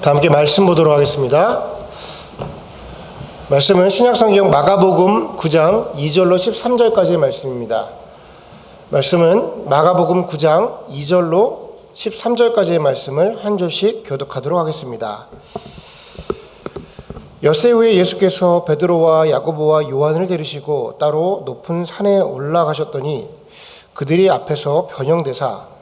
다 함께 말씀 보도록 하겠습니다. 말씀은 신약성경 마가복음 9장 2절로 13절까지의 말씀입니다. 말씀은 마가복음 9장 2절로 13절까지의 말씀을 한 절씩 교독하도록 하겠습니다. 엿새 후에 예수께서 베드로와 야고보와 요한을 데리시고 따로 높은 산에 올라가셨더니 그들이 앞에서 변형되사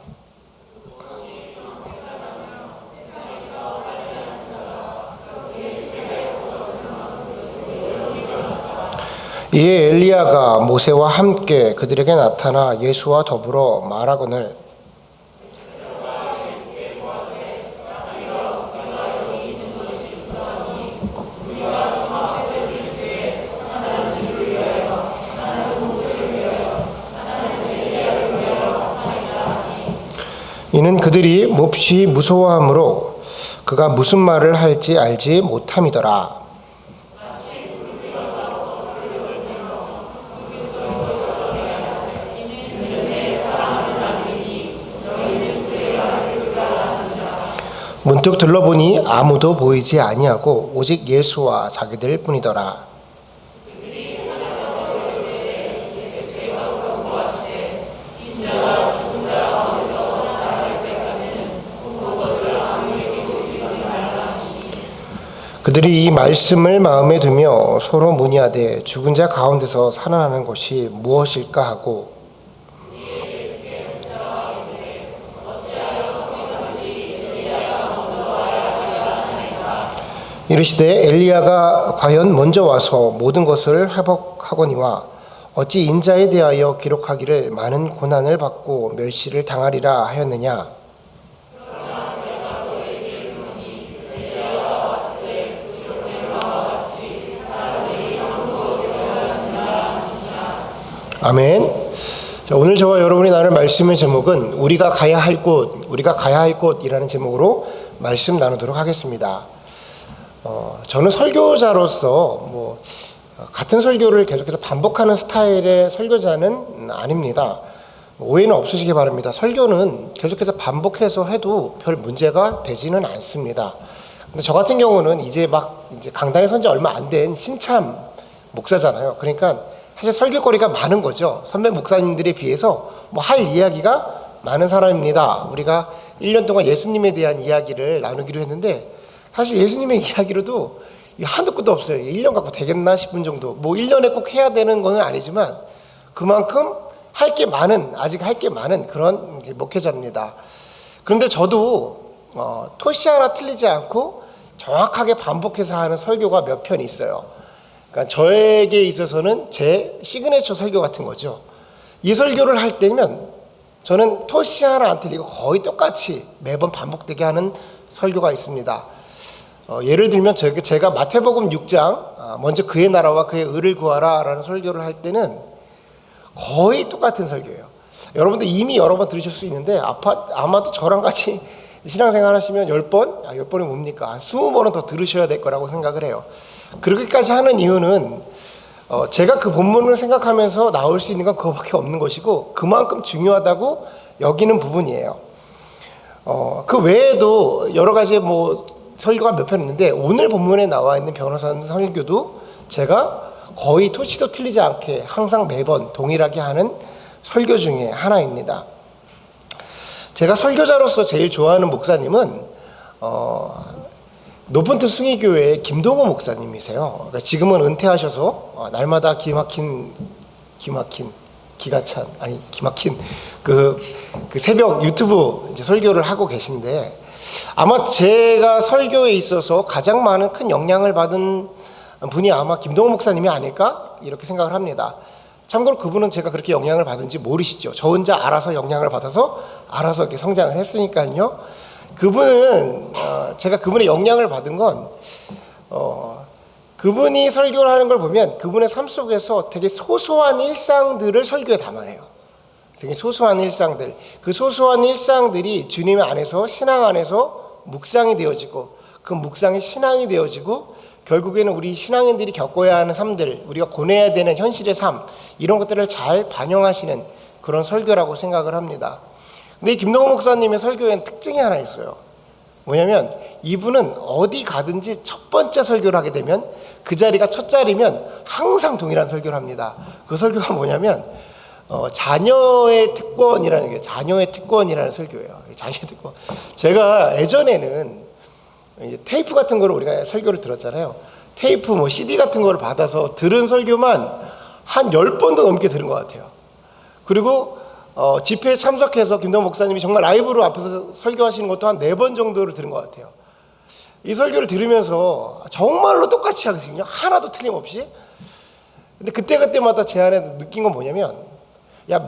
이에 엘리야가 모세와 함께 그들에게 나타나 예수와 더불어 말하거늘 이는 그들이 몹시 무서워하므로 그가 무슨 말을 할지 알지 못함이더라. 문득 둘러보니 아무도 보이지 아니하고 오직 예수와 자기들 뿐이더라. 그들이 이 말씀을 마음에 두며 서로 문의하되 죽은 자 가운데서 살아나는 것이 무엇일까 하고 이르시되 엘리야가 과연 먼저 와서 모든 것을 회복하거니와 어찌 인자에 대하여 기록하기를 많은 고난을 받고 멸시를 당하리라 하였느냐. 아멘. 자, 오늘 저와 여러분이 나눌 말씀의 제목은 우리가 가야 할 곳이라는 제목으로 말씀 나누도록 하겠습니다. 저는 설교자로서 같은 설교를 계속해서 반복하는 스타일의 설교자는 아닙니다. 오해는 없으시기 바랍니다. 설교는 계속해서 반복해서 해도 별 문제가 되지는 않습니다. 근데 저 같은 경우는 이제 강단에 선 지 얼마 안 된 신참 목사잖아요. 그러니까 사실 설교거리가 많은 거죠. 선배 목사님들에 비해서 할 이야기가 많은 사람입니다. 우리가 1년 동안 예수님에 대한 이야기를 나누기로 했는데 사실 예수님의 이야기로도 한도 끝도 없어요. 1년 갖고 되겠나 싶은 정도. 1년에 꼭 해야 되는 건 아니지만 그만큼 아직 할 게 많은 그런 목회자입니다. 그런데 저도 토시 하나 틀리지 않고 정확하게 반복해서 하는 설교가 몇 편 있어요. 그러니까 저에게 있어서는 제 시그니처 설교 같은 거죠. 이 설교를 할 때면 저는 토시 하나 안 틀리고 거의 똑같이 매번 반복되게 하는 설교가 있습니다. 예를 들면 제가 마태복음 6장 먼저 그의 나라와 그의 의를 구하라 라는 설교를 할 때는 거의 똑같은 설교예요. 여러분들 이미 여러 번 들으실 수 있는데 아마도 저랑 같이 신앙생활 하시면 10번? 10번이 뭡니까? 한 20번은 더 들으셔야 될 거라고 생각을 해요. 그렇게까지 하는 이유는 제가 그 본문을 생각하면서 나올 수 있는 건 그거밖에 없는 것이고 그만큼 중요하다고 여기는 부분이에요. 그 외에도 여러 가지 설교가 몇 편 있는데 오늘 본문에 나와 있는 변호사 설교도 제가 거의 토치도 틀리지 않게 항상 매번 동일하게 하는 설교 중에 하나입니다. 제가 설교자로서 제일 좋아하는 목사님은 높은틀 숭의교회의 김동호 목사님이세요. 그러니까 지금은 은퇴하셔서 날마다 기막힌 그 새벽 유튜브 이제 설교를 하고 계신데 아마 제가 설교에 있어서 가장 많은 큰 영향을 받은 분이 아마 김동호 목사님이 아닐까 이렇게 생각을 합니다. 참고로 그분은 제가 그렇게 영향을 받은지 모르시죠. 저 혼자 알아서 영향을 받아서 알아서 이렇게 성장을 했으니까요. 그분은 제가 그분의 영향을 받은 건 그분이 설교를 하는 걸 보면 그분의 삶 속에서 되게 소소한 일상들을 설교에 담아내요. 되게 소소한 일상들, 그 소소한 일상들이 주님 안에서 신앙 안에서 묵상이 되어지고 그 묵상이 신앙이 되어지고 결국에는 우리 신앙인들이 겪어야 하는 삶들, 우리가 고뇌해야 되는 현실의 삶 이런 것들을 잘 반영하시는 그런 설교라고 생각을 합니다. 근데 이 김동호 목사님의 설교에는 특징이 하나 있어요. 뭐냐면 이분은 어디 가든지 첫 번째 설교를 하게 되면 그 자리가 첫 자리면 항상 동일한 설교를 합니다. 그 설교가 뭐냐면 자녀의 특권이라는 게 자녀의 특권이라는 설교예요. 자녀의 특권. 제가 예전에는 테이프 같은 거를 우리가 설교를 들었잖아요. 테이프 뭐 CD 같은 거를 받아서 들은 설교만 한 10번도 넘게 들은 것 같아요. 그리고 집회에 참석해서 김동원 목사님이 정말 라이브로 앞에서 설교하시는 것도 한 4번 정도를 들은 것 같아요. 이 설교를 들으면서 정말로 똑같이 하거든요. 하나도 틀림없이. 근데 그때마다 제 안에 느낀 건 뭐냐면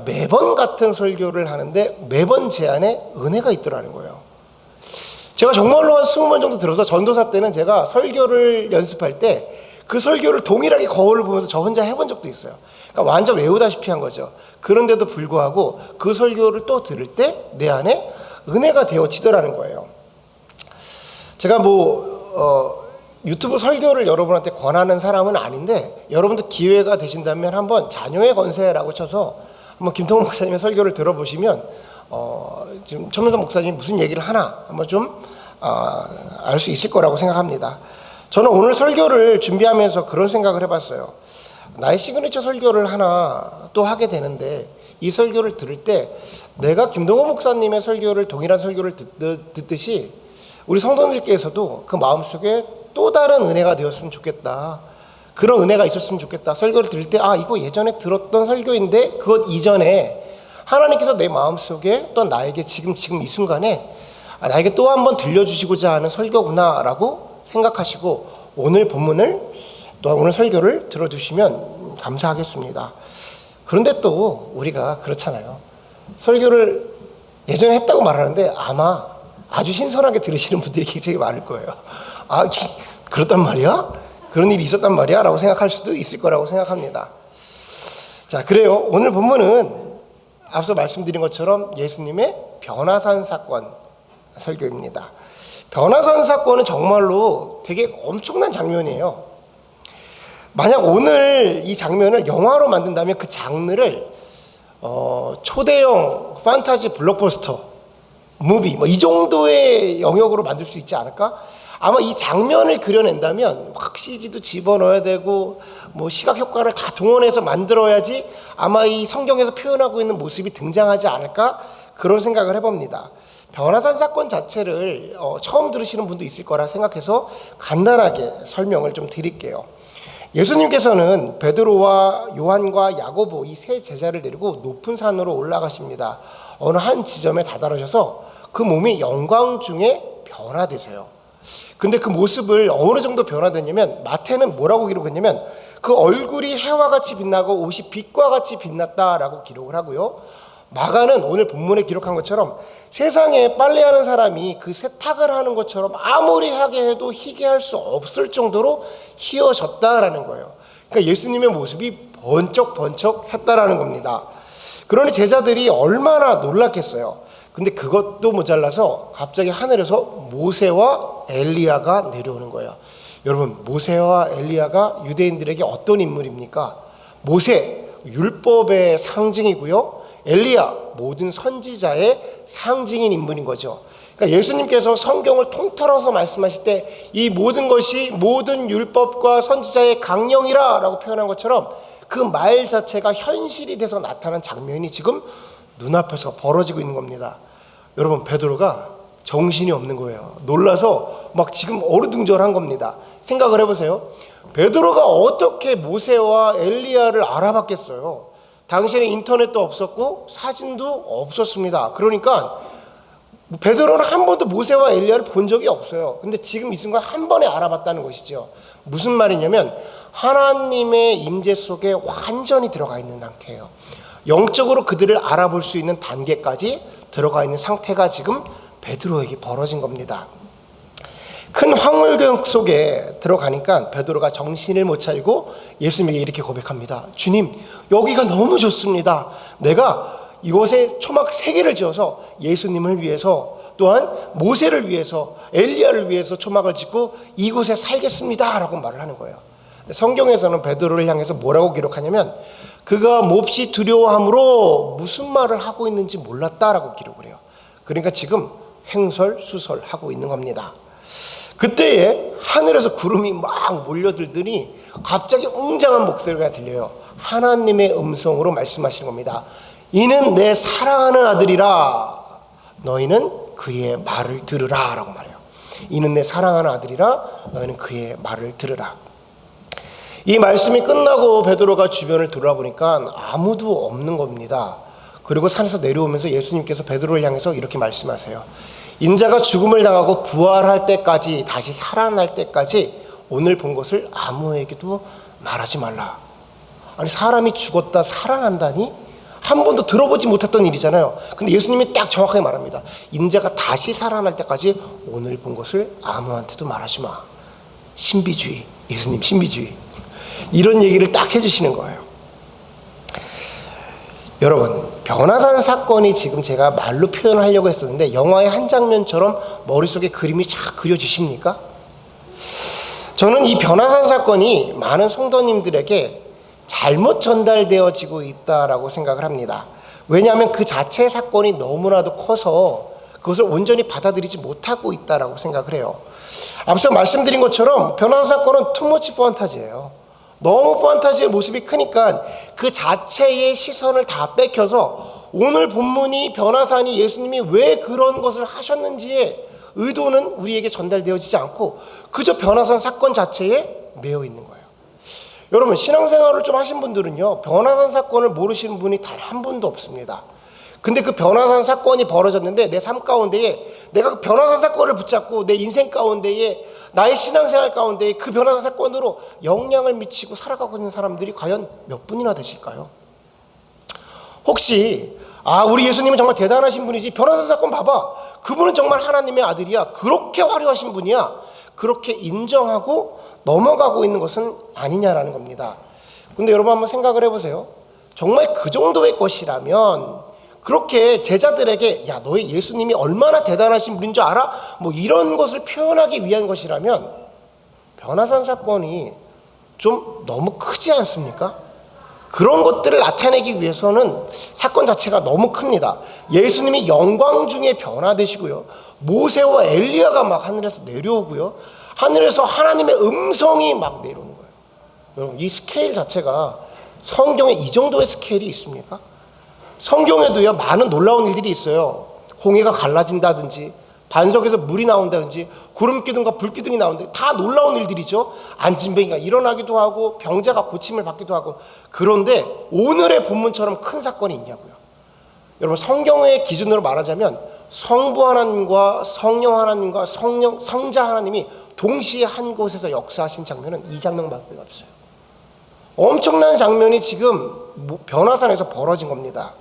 매번 같은 설교를 하는데 매번 제 안에 은혜가 있더라는 거예요. 제가 정말로 한 20번 정도 들어서 전도사 때는 제가 설교를 연습할 때 그 설교를 동일하게 거울을 보면서 저 혼자 해본 적도 있어요. 그러니까 완전 외우다시피 한 거죠. 그런데도 불구하고 그 설교를 또 들을 때 내 안에 은혜가 되어지더라는 거예요. 제가 유튜브 설교를 여러분한테 권하는 사람은 아닌데 여러분도 기회가 되신다면 한번 자녀의 권세라고 쳐서 한번 김동원 목사님의 설교를 들어보시면 지금 천문선 목사님이 무슨 얘기를 하나 한번 좀 알 수 있을 거라고 생각합니다. 저는 오늘 설교를 준비하면서 그런 생각을 해봤어요. 나의 시그니처 설교를 하나 또 하게 되는데 이 설교를 들을 때 내가 김동원 목사님의 설교를 동일한 설교를 듣듯이 우리 성도님들께서도 그 마음속에 또 다른 은혜가 되었으면 좋겠다. 그런 은혜가 있었으면 좋겠다. 설교를 들을 때 이거 예전에 들었던 설교인데 그것 이전에 하나님께서 내 마음속에 또 나에게 지금 이 순간에 나에게 또 한 번 들려주시고자 하는 설교구나라고 생각하시고 오늘 본문을 또 오늘 설교를 들어주시면 감사하겠습니다. 그런데 또 우리가 그렇잖아요. 설교를 예전에 했다고 말하는데 아마 아주 신선하게 들으시는 분들이 굉장히 많을 거예요. 그렇단 말이야? 그런 일이 있었단 말이야? 라고 생각할 수도 있을 거라고 생각합니다. 자, 그래요. 오늘 본문은 앞서 말씀드린 것처럼 예수님의 변화산 사건 설교입니다. 변화산 사건은 정말로 되게 엄청난 장면이에요. 만약 오늘 이 장면을 영화로 만든다면 그 장르를 초대형 판타지 블록버스터 무비 이 정도의 영역으로 만들 수 있지 않을까? 아마 이 장면을 그려낸다면 막 CG도 집어넣어야 되고 시각 효과를 다 동원해서 만들어야지 아마 이 성경에서 표현하고 있는 모습이 등장하지 않을까? 그런 생각을 해봅니다. 변화산 사건 자체를 처음 들으시는 분도 있을 거라 생각해서 간단하게 설명을 좀 드릴게요. 예수님께서는 베드로와 요한과 야고보 이 세 제자를 데리고 높은 산으로 올라가십니다. 어느 한 지점에 다다르셔서 그 몸이 영광 중에 변화되세요. 근데 그 모습을 어느 정도 변화됐냐면 마태는 뭐라고 기록했냐면 그 얼굴이 해와 같이 빛나고 옷이 빛과 같이 빛났다라고 기록을 하고요. 마가는 오늘 본문에 기록한 것처럼 세상에 빨래하는 사람이 그 세탁을 하는 것처럼 아무리 하게 해도 희게 할 수 없을 정도로 희어졌다라는 거예요. 그러니까 예수님의 모습이 번쩍번쩍 했다라는 겁니다. 그러니 제자들이 얼마나 놀랐겠어요. 근데 그것도 모자라서 갑자기 하늘에서 모세와 엘리야가 내려오는 거예요. 여러분, 모세와 엘리야가 유대인들에게 어떤 인물입니까? 모세, 율법의 상징이고요. 엘리야, 모든 선지자의 상징인 인물인 거죠. 그러니까 예수님께서 성경을 통틀어서 말씀하실 때 이 모든 것이 모든 율법과 선지자의 강령이라 라고 표현한 것처럼 그 말 자체가 현실이 돼서 나타난 장면이 지금 눈앞에서 벌어지고 있는 겁니다. 여러분, 베드로가 정신이 없는 거예요. 놀라서 막 지금 어리둥절한 겁니다. 생각을 해보세요. 베드로가 어떻게 모세와 엘리야를 알아봤겠어요? 당시에는 인터넷도 없었고 사진도 없었습니다. 그러니까 베드로는 한 번도 모세와 엘리야를 본 적이 없어요. 근데 지금 이 순간 한 번에 알아봤다는 것이죠. 무슨 말이냐면 하나님의 임재 속에 완전히 들어가 있는 상태예요. 영적으로 그들을 알아볼 수 있는 단계까지 들어가 있는 상태가 지금 베드로에게 벌어진 겁니다. 큰 황홀경 속에 들어가니까 베드로가 정신을 못 차리고 예수님에게 이렇게 고백합니다. 주님, 여기가 너무 좋습니다. 내가 이곳에 초막 3개를 지어서 예수님을 위해서 또한 모세를 위해서 엘리야를 위해서 초막을 짓고 이곳에 살겠습니다 라고 말을 하는 거예요. 성경에서는 베드로를 향해서 뭐라고 기록하냐면 그가 몹시 두려워함으로 무슨 말을 하고 있는지 몰랐다라고 기록을 해요. 그러니까 지금 횡설수설하고 있는 겁니다. 그때에 하늘에서 구름이 막 몰려들더니 갑자기 웅장한 목소리가 들려요. 하나님의 음성으로 말씀하시는 겁니다. 이는 내 사랑하는 아들이라 너희는 그의 말을 들으라 라고 말해요. 이는 내 사랑하는 아들이라 너희는 그의 말을 들으라. 이 말씀이 끝나고 베드로가 주변을 돌아보니까 아무도 없는 겁니다. 그리고 산에서 내려오면서 예수님께서 베드로를 향해서 이렇게 말씀하세요. 인자가 죽음을 당하고 부활할 때까지, 다시 살아날 때까지 오늘 본 것을 아무에게도 말하지 말라. 아니, 사람이 죽었다 살아난다니 한 번도 들어보지 못했던 일이잖아요. 근데 예수님이 딱 정확하게 말합니다. 인자가 다시 살아날 때까지 오늘 본 것을 아무한테도 말하지 마. 신비주의, 예수님 신비주의. 이런 얘기를 딱 해주시는 거예요. 여러분, 변화산 사건이 지금 제가 말로 표현하려고 했었는데 영화의 한 장면처럼 머릿속에 그림이 쫙 그려지십니까? 저는 이 변화산 사건이 많은 성도님들에게 잘못 전달되어지고 있다라고 생각을 합니다. 왜냐하면 그 자체 사건이 너무나도 커서 그것을 온전히 받아들이지 못하고 있다라고 생각을 해요. 앞서 말씀드린 것처럼 변화산 사건은 투머치 판타지예요. 너무 판타지의 모습이 크니까 그 자체의 시선을 다 뺏겨서 오늘 본문이 변화산이 예수님이 왜 그런 것을 하셨는지의 의도는 우리에게 전달되어지지 않고 그저 변화산 사건 자체에 매여 있는 거예요. 여러분, 신앙생활을 좀 하신 분들은요, 변화산 사건을 모르시는 분이 단 한 분도 없습니다. 근데 그 변화산 사건이 벌어졌는데 내 삶 가운데에 내가 그 변화산 사건을 붙잡고 내 인생 가운데에 나의 신앙생활 가운데에 그 변화산 사건으로 영향을 미치고 살아가고 있는 사람들이 과연 몇 분이나 되실까요? 혹시 우리 예수님은 정말 대단하신 분이지, 변화산 사건 봐봐, 그분은 정말 하나님의 아들이야, 그렇게 화려하신 분이야, 그렇게 인정하고 넘어가고 있는 것은 아니냐라는 겁니다. 근데 여러분 한번 생각을 해보세요. 정말 그 정도의 것이라면 그렇게 제자들에게 야, 너희 예수님이 얼마나 대단하신 분인 줄 알아? 뭐 이런 것을 표현하기 위한 것이라면 변화산 사건이 좀 너무 크지 않습니까? 그런 것들을 나타내기 위해서는 사건 자체가 너무 큽니다. 예수님이 영광 중에 변화되시고요, 모세와 엘리야가 막 하늘에서 내려오고요, 하늘에서 하나님의 음성이 막 내려오는 거예요. 여러분, 이 스케일 자체가 성경에 이 정도의 스케일이 있습니까? 성경에도요, 많은 놀라운 일들이 있어요. 홍해가 갈라진다든지, 반석에서 물이 나온다든지, 구름기둥과 불기둥이 나오는데 다 놀라운 일들이죠. 안진뱅이가 일어나기도 하고 병자가 고침을 받기도 하고. 그런데 오늘의 본문처럼 큰 사건이 있냐고요. 여러분, 성경의 기준으로 말하자면 성부 하나님과 성령 하나님과 성자 하나님이 동시에 한 곳에서 역사하신 장면은 이 장면밖에 없어요. 엄청난 장면이 지금 변화산에서 벌어진 겁니다.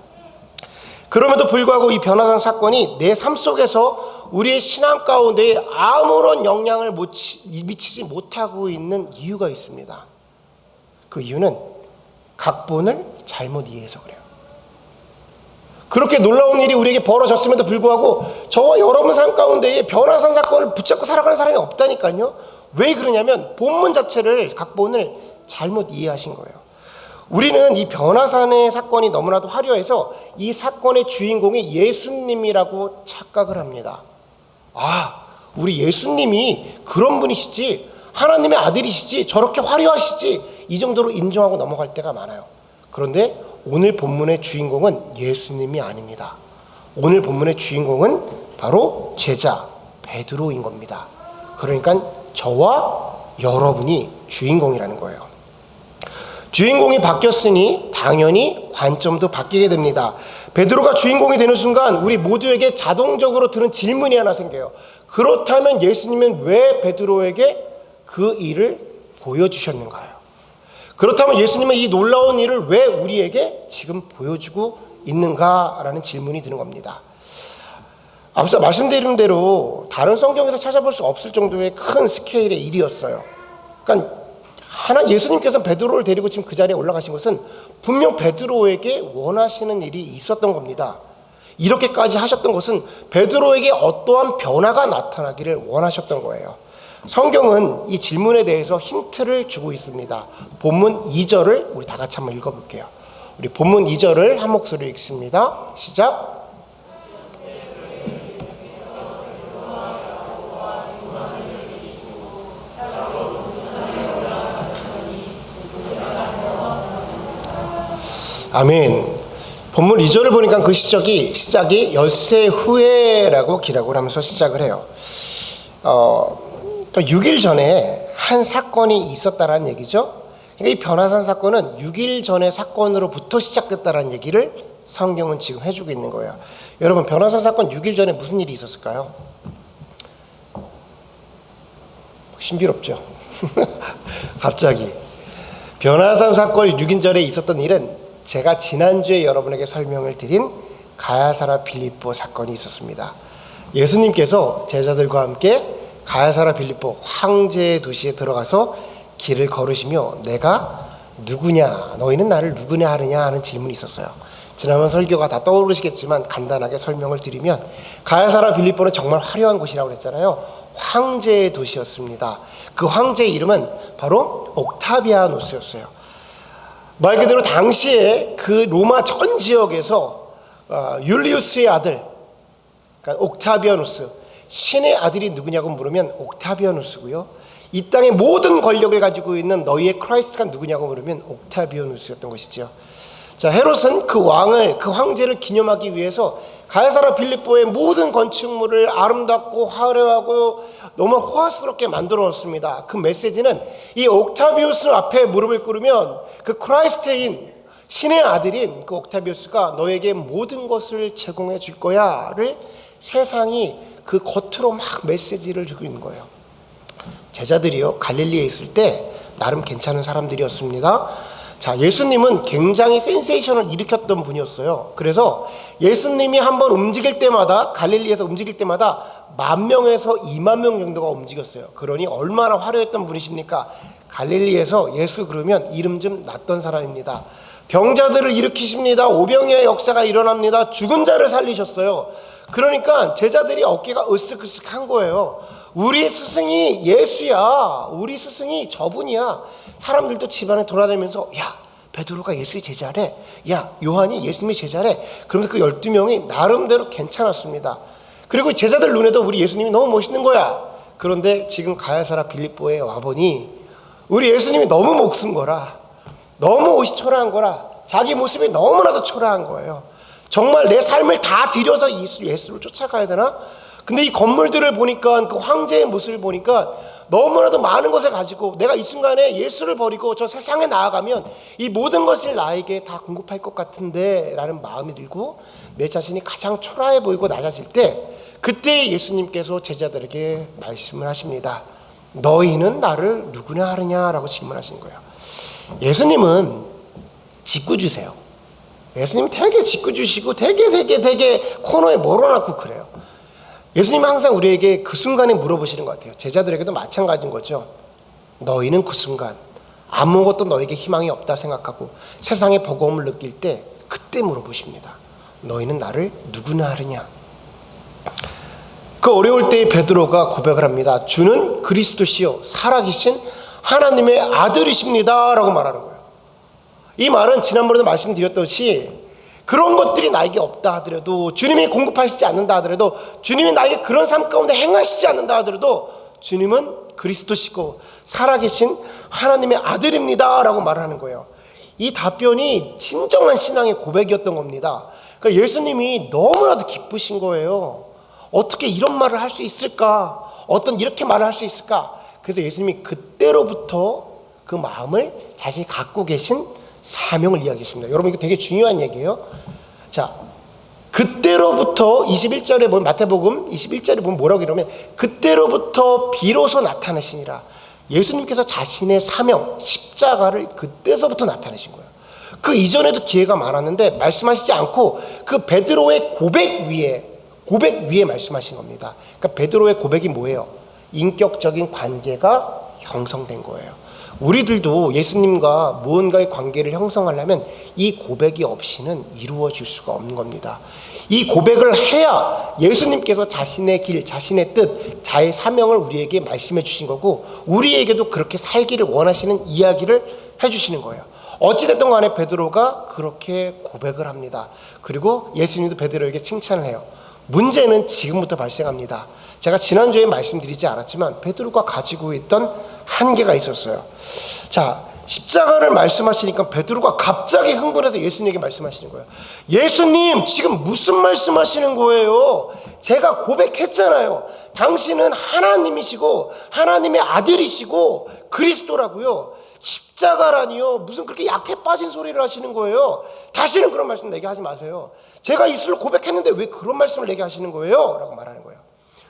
그럼에도 불구하고 이 변화산 사건이 내 삶 속에서 우리의 신앙 가운데 아무런 영향을 미치지 못하고 있는 이유가 있습니다. 그 이유는 각본을 잘못 이해해서 그래요. 그렇게 놀라운 일이 우리에게 벌어졌음에도 불구하고 저와 여러분 삶 가운데에 변화산 사건을 붙잡고 살아가는 사람이 없다니까요. 왜 그러냐면 본문 자체를, 각본을 잘못 이해하신 거예요. 우리는 이 변화산의 사건이 너무나도 화려해서 이 사건의 주인공이 예수님이라고 착각을 합니다. 우리 예수님이 그런 분이시지, 하나님의 아들이시지, 저렇게 화려하시지, 이 정도로 인정하고 넘어갈 때가 많아요. 그런데 오늘 본문의 주인공은 예수님이 아닙니다. 오늘 본문의 주인공은 바로 제자 베드로인 겁니다. 그러니까 저와 여러분이 주인공이라는 거예요. 주인공이 바뀌었으니 당연히 관점도 바뀌게 됩니다. 베드로가 주인공이 되는 순간 우리 모두에게 자동적으로 드는 질문이 하나 생겨요. 그렇다면 예수님은 왜 베드로에게 그 일을 보여주셨는가요? 그렇다면 예수님은 이 놀라운 일을 왜 우리에게 지금 보여주고 있는가라는 질문이 드는 겁니다. 앞서 말씀드린 대로 다른 성경에서 찾아볼 수 없을 정도의 큰 스케일의 일이었어요. 그러니까 예수님께서 베드로를 데리고 지금 그 자리에 올라가신 것은 분명 베드로에게 원하시는 일이 있었던 겁니다. 이렇게까지 하셨던 것은 베드로에게 어떠한 변화가 나타나기를 원하셨던 거예요. 성경은 이 질문에 대해서 힌트를 주고 있습니다. 본문 2절을 우리 다 같이 한번 읽어볼게요. 우리 본문 2절을 한 목소리로 읽습니다. 시작. 아멘. 본문 2절을 보니까 그 시작이 엿새 후에라고 기록을 하면서 시작을 해요. 그러니까 6일 전에 한 사건이 있었다라는 얘기죠. 그러니까 이 변화산 사건은 6일 전의 사건으로부터 시작됐다라는 얘기를 성경은 지금 해주고 있는 거예요. 여러분, 변화산 사건 6일 전에 무슨 일이 있었을까요? 신비롭죠. 갑자기 변화산 사건 6일 전에 있었던 일은 제가 지난주에 여러분에게 설명을 드린 가야사라 빌립보 사건이 있었습니다. 예수님께서 제자들과 함께 가야사라 빌립보 황제의 도시에 들어가서 길을 걸으시며 내가 누구냐, 너희는 나를 누구냐 하느냐 하는 질문이 있었어요. 지난번 설교가 다 떠오르시겠지만 간단하게 설명을 드리면 가야사라 빌립보는 정말 화려한 곳이라고 그랬잖아요. 황제의 도시였습니다. 그 황제의 이름은 바로 옥타비아노스였어요. 말 그대로 당시에 그 로마 전 지역에서 율리우스의 아들, 그러니까 옥타비아누스, 신의 아들이 누구냐고 물으면 옥타비아누스고요. 이 땅의 모든 권력을 가지고 있는 너희의 크라이스트가 누구냐고 물으면 옥타비아누스였던 것이죠. 자, 헤롯은 그 왕을, 그 황제를 기념하기 위해서 가야사라 빌립보의 모든 건축물을 아름답고 화려하고 너무 호화스럽게 만들어 놓습니다. 그 메시지는 이 옥타비우스 앞에 무릎을 꿇으면 그 크라이스트인 신의 아들인 그 옥타비우스가 너에게 모든 것을 제공해 줄 거야를 세상이 그 겉으로 막 메시지를 주고 있는 거예요. 제자들이요, 갈릴리에 있을 때 나름 괜찮은 사람들이었습니다. 자, 예수님은 굉장히 센세이션을 일으켰던 분이었어요. 그래서 예수님이 한번 움직일 때마다, 갈릴리에서 움직일 때마다 10,000명에서 20,000명 정도가 움직였어요. 그러니 얼마나 화려했던 분이십니까? 갈릴리에서 예수 그러면 이름 좀 났던 사람입니다. 병자들을 일으키십니다. 오병이의 역사가 일어납니다. 죽은 자를 살리셨어요. 그러니까 제자들이 어깨가 으쓱으쓱한 거예요. 우리 스승이 예수야. 우리 스승이 저분이야. 사람들도 집안에 돌아다니면서 야, 베드로가 예수의 제자래. 야, 요한이 예수님의 제자래. 그러면서 그 12명이 나름대로 괜찮았습니다. 그리고 제자들 눈에도 우리 예수님이 너무 멋있는 거야. 그런데 지금 가야사라 빌립보에 와보니 우리 예수님이 너무 목숨 거라. 너무 옷이 초라한 거라. 자기 모습이 너무나도 초라한 거예요. 정말 내 삶을 다 들여서 예수를 쫓아가야 되나? 근데 이 건물들을 보니까, 그 황제의 모습을 보니까 너무나도 많은 것을 가지고 내가 이 순간에 예수를 버리고 저 세상에 나아가면 이 모든 것을 나에게 다 공급할 것 같은데 라는 마음이 들고 내 자신이 가장 초라해 보이고 낮아질 때, 그때 예수님께서 제자들에게 말씀을 하십니다. 너희는 나를 누구냐 하느냐라고 질문하신 거예요. 예수님은 짓궂으세요. 예수님은 되게 짓궂으시고 되게 코너에 몰아넣고 그래요. 예수님은 항상 우리에게 그 순간에 물어보시는 것 같아요. 제자들에게도 마찬가지인 거죠. 너희는 그 순간 아무것도 너에게 희망이 없다 생각하고 세상의 버거움을 느낄 때 그때 물어보십니다. 너희는 나를 누구나 하느냐. 그 어려울 때에 베드로가 고백을 합니다. 주는 그리스도시요 살아계신 하나님의 아들이십니다 라고 말하는 거예요. 이 말은 지난번에도 말씀드렸듯이 그런 것들이 나에게 없다 하더라도, 주님이 공급하시지 않는다 하더라도, 주님이 나에게 그런 삶 가운데 행하시지 않는다 하더라도 주님은 그리스도시고 살아계신 하나님의 아들입니다 라고 말하는 거예요. 이 답변이 진정한 신앙의 고백이었던 겁니다. 그러니까 예수님이 너무나도 기쁘신 거예요. 어떻게 이런 말을 할 수 있을까? 어떤 이렇게 말을 할 수 있을까? 그래서 예수님이 그때로부터 그 마음을 자신이 갖고 계신 사명을 이야기했습니다. 여러분, 이거 되게 중요한 얘기예요. 자, 그때로부터 21절에 보면, 마태복음 21절에 보면 뭐라고 이러면 그때로부터 비로소 나타나시니라. 예수님께서 자신의 사명, 십자가를 그때서부터 나타내신 거예요. 그 이전에도 기회가 많았는데 말씀하시지 않고 그 베드로의 고백 위에 말씀하신 겁니다. 그러니까 베드로의 고백이 뭐예요? 인격적인 관계가 형성된 거예요. 우리들도 예수님과 무언가의 관계를 형성하려면 이 고백이 없이는 이루어질 수가 없는 겁니다. 이 고백을 해야 예수님께서 자신의 길, 자신의 뜻, 자의 사명을 우리에게 말씀해 주신 거고, 우리에게도 그렇게 살기를 원하시는 이야기를 해주시는 거예요. 어찌됐든 간에 베드로가 그렇게 고백을 합니다. 그리고 예수님도 베드로에게 칭찬을 해요. 문제는 지금부터 발생합니다. 제가 지난주에 말씀드리지 않았지만 베드로가 가지고 있던 한계가 있었어요. 자, 십자가를 말씀하시니까 베드로가 갑자기 흥분해서 예수님에게 말씀하시는 거예요. 예수님, 지금 무슨 말씀하시는 거예요? 제가 고백했잖아요. 당신은 하나님이시고 하나님의 아들이시고 그리스도라고요. 십자가라니요. 무슨 그렇게 약해 빠진 소리를 하시는 거예요? 다시는 그런 말씀 내게 하지 마세요. 제가 입술로 고백했는데 왜 그런 말씀을 내게 하시는 거예요? 라고 말하는 거예요.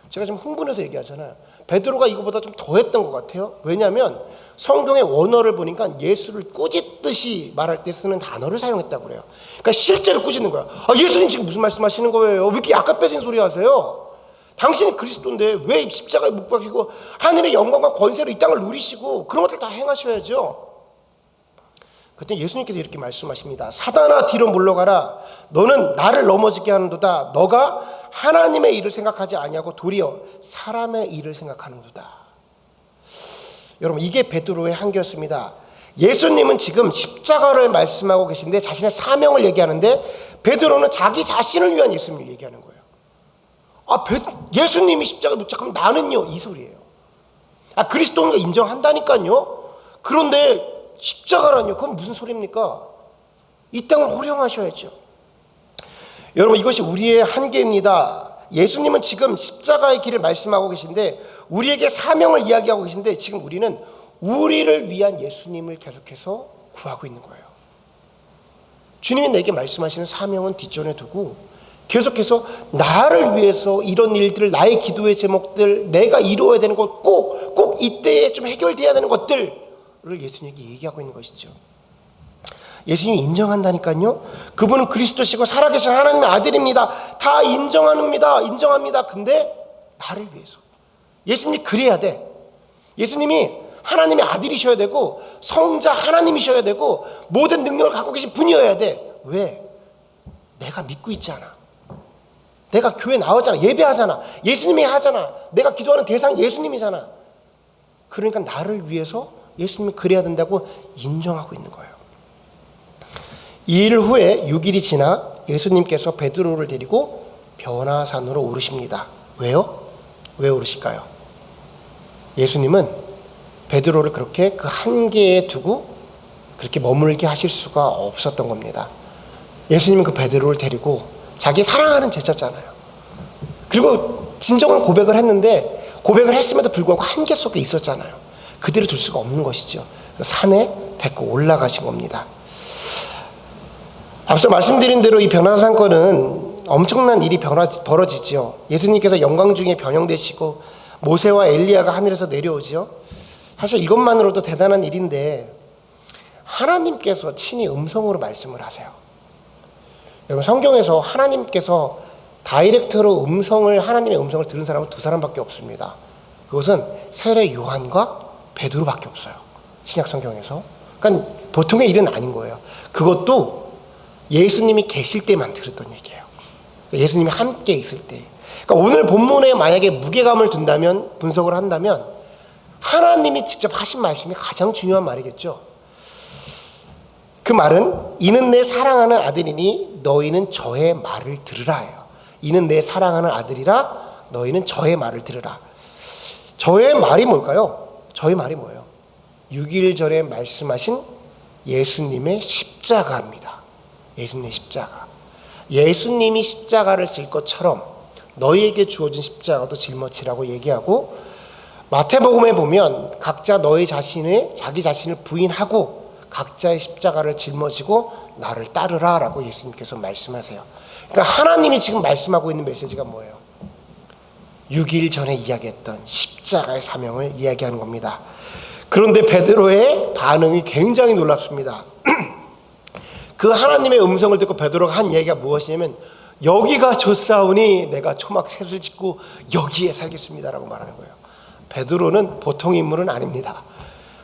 제가 좀 흥분해서 얘기하잖아요. 베드로가 이거보다 좀 더 했던 것 같아요. 왜냐하면 성경의 원어를 보니까 예수를 꾸짖듯이 말할 때 쓰는 단어를 사용했다고 그래요. 그러니까 실제로 꾸짖는 거야. 예수님 지금 무슨 말씀하시는 거예요? 왜 이렇게 약간 빼진 소리 하세요? 당신이 그리스도인데 왜 십자가에 못 박히고 하늘의 영광과 권세로 이 땅을 누리시고 그런 것들 다 행하셔야죠. 그때 예수님께서 이렇게 말씀하십니다. 사단아, 뒤로 물러가라. 너는 나를 넘어지게 하는도다. 너가 하나님의 일을 생각하지 아니하고 도리어 사람의 일을 생각하는도다. 여러분, 이게 베드로의 한계였습니다. 예수님은 지금 십자가를 말씀하고 계신데 자신의 사명을 얘기하는데 베드로는 자기 자신을 위한 예수님을 얘기하는 거예요. 예수님이 십자가에 못 박히면 나는요, 이 소리예요. 그리스도인 거 인정한다니까요. 그런데 십자가라뇨, 그건 무슨 소리입니까? 이 땅을 호령하셔야죠. 여러분, 이것이 우리의 한계입니다. 예수님은 지금 십자가의 길을 말씀하고 계신데 우리에게 사명을 이야기하고 계신데 지금 우리는 우리를 위한 예수님을 계속해서 구하고 있는 거예요. 주님이 내게 말씀하시는 사명은 뒷전에 두고 계속해서 나를 위해서 이런 일들을, 나의 기도의 제목들, 내가 이루어야 되는 것, 꼭 이때에 좀 해결돼야 되는 것들을 예수님에게 얘기하고 있는 것이죠. 예수님이 인정한다니까요. 그분은 그리스도시고 살아계신 하나님의 아들입니다. 다 인정합니다. 근데 나를 위해서. 예수님이 그래야 돼. 예수님이 하나님의 아들이셔야 되고 성자 하나님이셔야 되고 모든 능력을 갖고 계신 분이어야 돼. 왜? 내가 믿고 있잖아. 내가 교회 나오잖아. 예배하잖아. 예수님이 하잖아. 내가 기도하는 대상 예수님이잖아. 그러니까 나를 위해서 예수님이 그래야 된다고 인정하고 있는 거예요. 2일 후에 6일이 지나 예수님께서 베드로를 데리고 변화산으로 오르십니다. 왜요? 왜 오르실까요? 예수님은 베드로를 그렇게 그 한계에 두고 그렇게 머물게 하실 수가 없었던 겁니다. 예수님은 그 베드로를 데리고 자기 사랑하는 제자잖아요. 그리고 진정한 고백을 했는데 고백을 했음에도 불구하고 한계 속에 있었잖아요. 그대로 둘 수가 없는 것이죠. 산에 데리고 올라가신 겁니다. 앞서 말씀드린 대로 이 변화산권은 엄청난 일이 벌어지죠. 예수님께서 영광 중에 변형되시고 모세와 엘리야가 하늘에서 내려오죠. 사실 이것만으로도 대단한 일인데 하나님께서 친히 음성으로 말씀을 하세요. 여러분, 성경에서 하나님께서 다이렉트로 하나님의 음성을 들은 사람은 두 사람밖에 없습니다. 그것은 세례 요한과 베드로밖에 없어요. 신약 성경에서. 그러니까 보통의 일은 아닌 거예요. 그것도 예수님이 계실 때만 들었던 얘기예요. 예수님이 함께 있을 때. 그러니까 오늘 본문에 만약에 무게감을 둔다면, 분석을 한다면 하나님이 직접 하신 말씀이 가장 중요한 말이겠죠. 그 말은 이는 내 사랑하는 아들이니 너희는 저의 말을 들으라예요. 이는 내 사랑하는 아들이라 너희는 저의 말을 들으라. 저의 말이 뭘까요? 저의 말이 뭐예요? 6일 전에 말씀하신 예수님의 십자가입니다. 예수님의 십자가. 예수님이 십자가를 질 것처럼 너희에게 주어진 십자가도 짊어지라고 얘기하고, 마태복음에 보면 각자 자기 자신을 부인하고 각자의 십자가를 짊어지고 나를 따르라 라고 예수님께서 말씀하세요. 그러니까 하나님이 지금 말씀하고 있는 메시지가 뭐예요? 6일 전에 이야기했던 십자가의 사명을 이야기하는 겁니다. 그런데 베드로의 반응이 굉장히 놀랍습니다. 그 하나님의 음성을 듣고 베드로가 한 얘기가 무엇이냐면 여기가 좋사오니 내가 초막 셋을 짓고 여기에 살겠습니다 라고 말하는 거예요. 베드로는 보통의 인물은 아닙니다.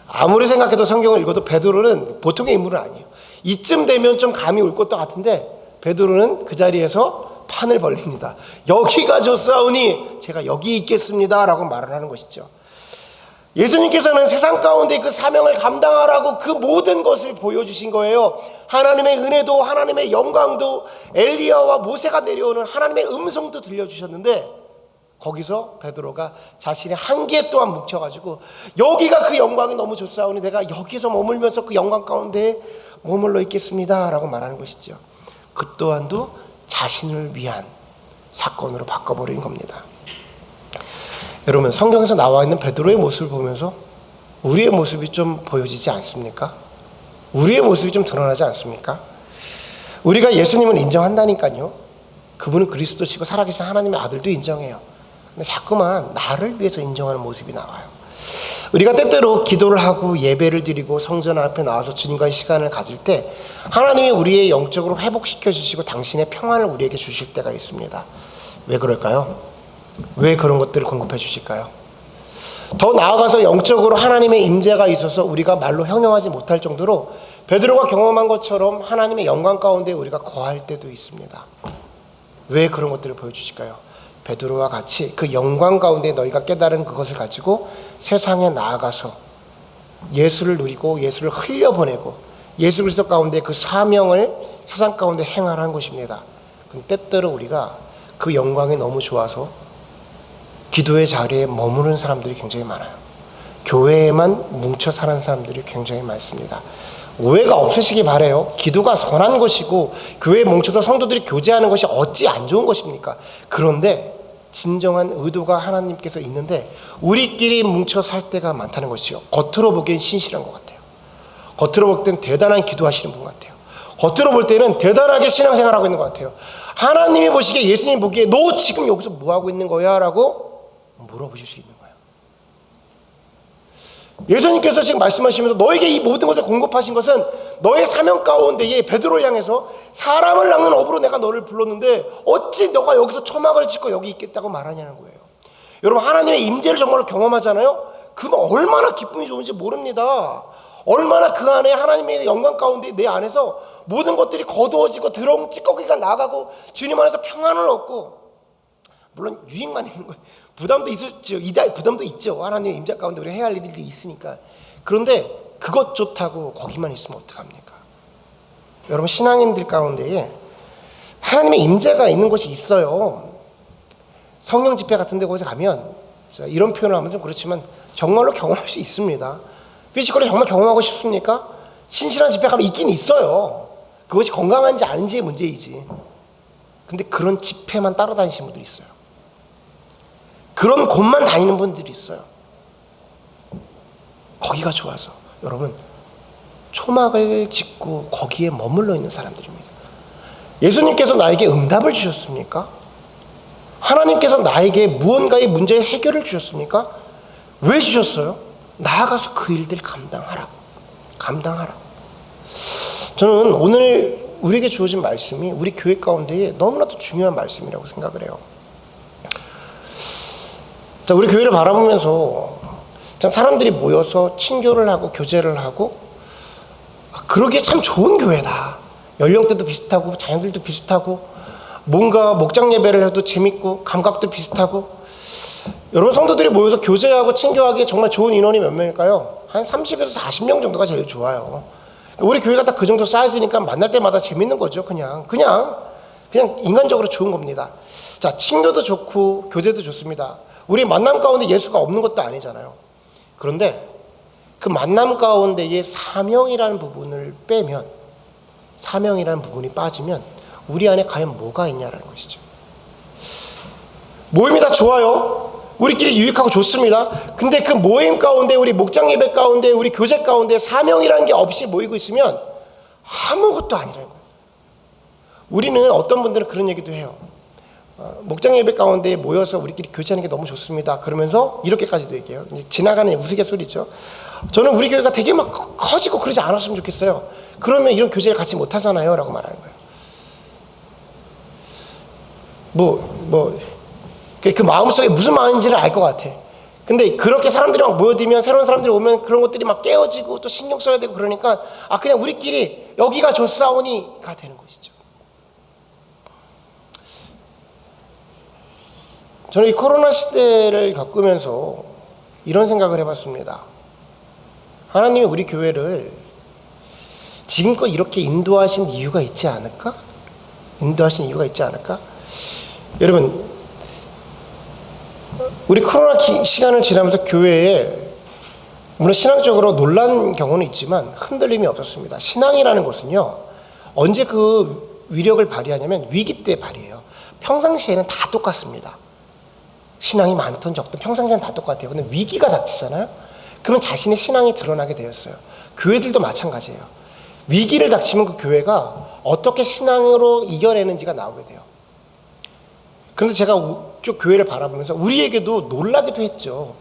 아무리 생각해도 성경을 읽어도 베드로는 보통의 인물은 아니에요. 이쯤 되면 좀 감이 올 것도 같은데 베드로는 그 자리에서 판을 벌립니다. 여기가 좋사오니 제가 여기 있겠습니다 라고 말을 하는 것이죠. 예수님께서는 세상 가운데 그 사명을 감당하라고 그 모든 것을 보여주신 거예요. 하나님의 은혜도 하나님의 영광도 엘리야와 모세가 내려오는 하나님의 음성도 들려주셨는데 거기서 베드로가 자신의 한계 또한 뭉쳐가지고 여기가 그 영광이 너무 좋사오니 내가 여기서 머물면서 그 영광 가운데 머물러 있겠습니다 라고 말하는 것이죠. 그 또한도 자신을 위한 사건으로 바꿔버린 겁니다. 여러분, 성경에서 나와 있는 베드로의 모습을 보면서 우리의 모습이 좀 보여지지 않습니까? 우리의 모습이 좀 드러나지 않습니까? 우리가 예수님을 인정한다니까요. 그분은 그리스도시고 살아계신 하나님의 아들도 인정해요. 근데 자꾸만 나를 위해서 인정하는 모습이 나와요. 우리가 때때로 기도를 하고 예배를 드리고 성전 앞에 나와서 주님과의 시간을 가질 때 하나님이 우리의 영적으로 회복시켜 주시고 당신의 평안을 우리에게 주실 때가 있습니다. 왜 그럴까요? 왜 그런 것들을 공급해 주실까요? 더 나아가서 영적으로 하나님의 임재가 있어서 우리가 말로 형용하지 못할 정도로 베드로가 경험한 것처럼 하나님의 영광 가운데 우리가 거할 때도 있습니다. 왜 그런 것들을 보여주실까요? 베드로와 같이 그 영광 가운데 너희가 깨달은 그것을 가지고 세상에 나아가서 예수를 누리고 예수를 흘려보내고 예수 그리스도 가운데 그 사명을 세상 가운데 행하라는 것입니다. 근데 때때로 우리가 그 영광이 너무 좋아서 기도의 자리에 머무는 사람들이 굉장히 많아요. 교회에만 뭉쳐 사는 사람들이 굉장히 많습니다. 오해가 없으시기 바라요. 기도가 선한 것이고 교회에 뭉쳐서 성도들이 교제하는 것이 어찌 안 좋은 것입니까? 그런데 진정한 의도가 하나님께서 있는데 우리끼리 뭉쳐 살 때가 많다는 것이요. 겉으로 보기엔 신실한 것 같아요. 겉으로 볼 때는 대단한 기도하시는 분 같아요. 겉으로 볼 때는 대단하게 신앙생활하고 있는 것 같아요. 하나님이 보시기에, 예수님이 보기에 너 지금 여기서 뭐하고 있는 거야? 라고 물어보실 수 있는 거예요. 예수님께서 지금 말씀하시면서 너에게 이 모든 것을 공급하신 것은 너의 사명 가운데에 베드로를 향해서 사람을 낚는 업으로 내가 너를 불렀는데 어찌 너가 여기서 초막을 짓고 여기 있겠다고 말하냐는 거예요. 여러분, 하나님의 임재를 정말로 경험하잖아요. 그건 얼마나 기쁨이 좋은지 모릅니다. 얼마나 그 안에 하나님의 영광 가운데 내 안에서 모든 것들이 거두어지고 더러운 찌꺼기가 나가고 주님 안에서 평안을 얻고, 물론 유익만 있는 거예요. 부담도 있었죠. 부담도 있죠. 하나님의 임재 가운데 우리가 해야 할 일들이 있으니까. 그런데 그것 좋다고 거기만 있으면 어떡합니까? 여러분, 신앙인들 가운데에 하나님의 임재가 있는 곳이 있어요. 성령 집회 같은 데 거기서 가면, 이런 표현을 하면 좀 그렇지만 정말로 경험할 수 있습니다. 피지컬이 정말 경험하고 싶습니까? 신실한 집회 가면 있긴 있어요. 그것이 건강한지 아닌지의 문제이지. 근데 그런 집회만 따라다니시는 분들이 있어요. 그런 곳만 다니는 분들이 있어요. 거기가 좋아서. 여러분, 초막을 짓고 거기에 머물러 있는 사람들입니다. 예수님께서 나에게 응답을 주셨습니까? 하나님께서 나에게 무언가의 문제의 해결을 주셨습니까? 왜 주셨어요? 나아가서 그 일들 감당하라고. 저는 오늘 우리에게 주어진 말씀이 우리 교회 가운데에 너무나도 중요한 말씀이라고 생각을 해요. 우리 교회를 바라보면서 사람들이 모여서 친교를 하고 교제를 하고, 그러기에 참 좋은 교회다. 연령대도 비슷하고 자녀들도 비슷하고 뭔가 목장 예배를 해도 재밌고 감각도 비슷하고. 여러분, 성도들이 모여서 교제하고 친교하기에 정말 좋은 인원이 몇 명일까요? 한 30에서 40명 정도가 제일 좋아요. 우리 교회가 딱 그 정도 사이즈니까 만날 때마다 재밌는 거죠. 그냥 인간적으로 좋은 겁니다. 자, 친교도 좋고 교제도 좋습니다. 우리 만남 가운데 예수가 없는 것도 아니잖아요. 그런데 그 만남 가운데의 사명이라는 부분을 빼면, 사명이라는 부분이 빠지면 우리 안에 과연 뭐가 있냐라는 것이죠. 모임이 다 좋아요. 우리끼리 유익하고 좋습니다. 근데 그 모임 가운데, 우리 목장 예배 가운데, 우리 교제 가운데 사명이라는 게 없이 모이고 있으면 아무것도 아니라는 거예요. 우리는, 어떤 분들은 그런 얘기도 해요. 목장 예배 가운데 모여서 우리끼리 교제하는 게 너무 좋습니다. 그러면서 이렇게까지도 얘기해요. 지나가는 우스갯소리죠. 저는 우리 교회가 되게 막 커지고 그러지 않았으면 좋겠어요. 그러면 이런 교제를 같이 못 하잖아요. 라고 말하는 거예요. 그 마음속에 무슨 마음인지를 알 것 같아. 근데 그렇게 사람들이 막 모여들면, 새로운 사람들이 오면 그런 것들이 막 깨어지고 또 신경 써야 되고 그러니까, 그냥 우리끼리 여기가 좋사오니가 되는 것이죠. 저는 이 코로나 시대를 겪으면서 이런 생각을 해봤습니다. 하나님이 우리 교회를 지금껏 이렇게 인도하신 이유가 있지 않을까? 여러분, 우리 코로나 시간을 지나면서 교회에 물론 신앙적으로 놀란 경우는 있지만 흔들림이 없었습니다. 신앙이라는 것은요, 언제 그 위력을 발휘하냐면 위기 때 발휘해요. 평상시에는 다 똑같습니다. 신앙이 많든 적든 평상시에는 다 똑같아요. 근데 위기가 닥치잖아요. 그러면 자신의 신앙이 드러나게 되었어요. 교회들도 마찬가지예요. 위기를 닥치면 그 교회가 어떻게 신앙으로 이겨내는지가 나오게 돼요. 그런데 제가 교회를 바라보면서 우리에게도 놀라기도 했죠.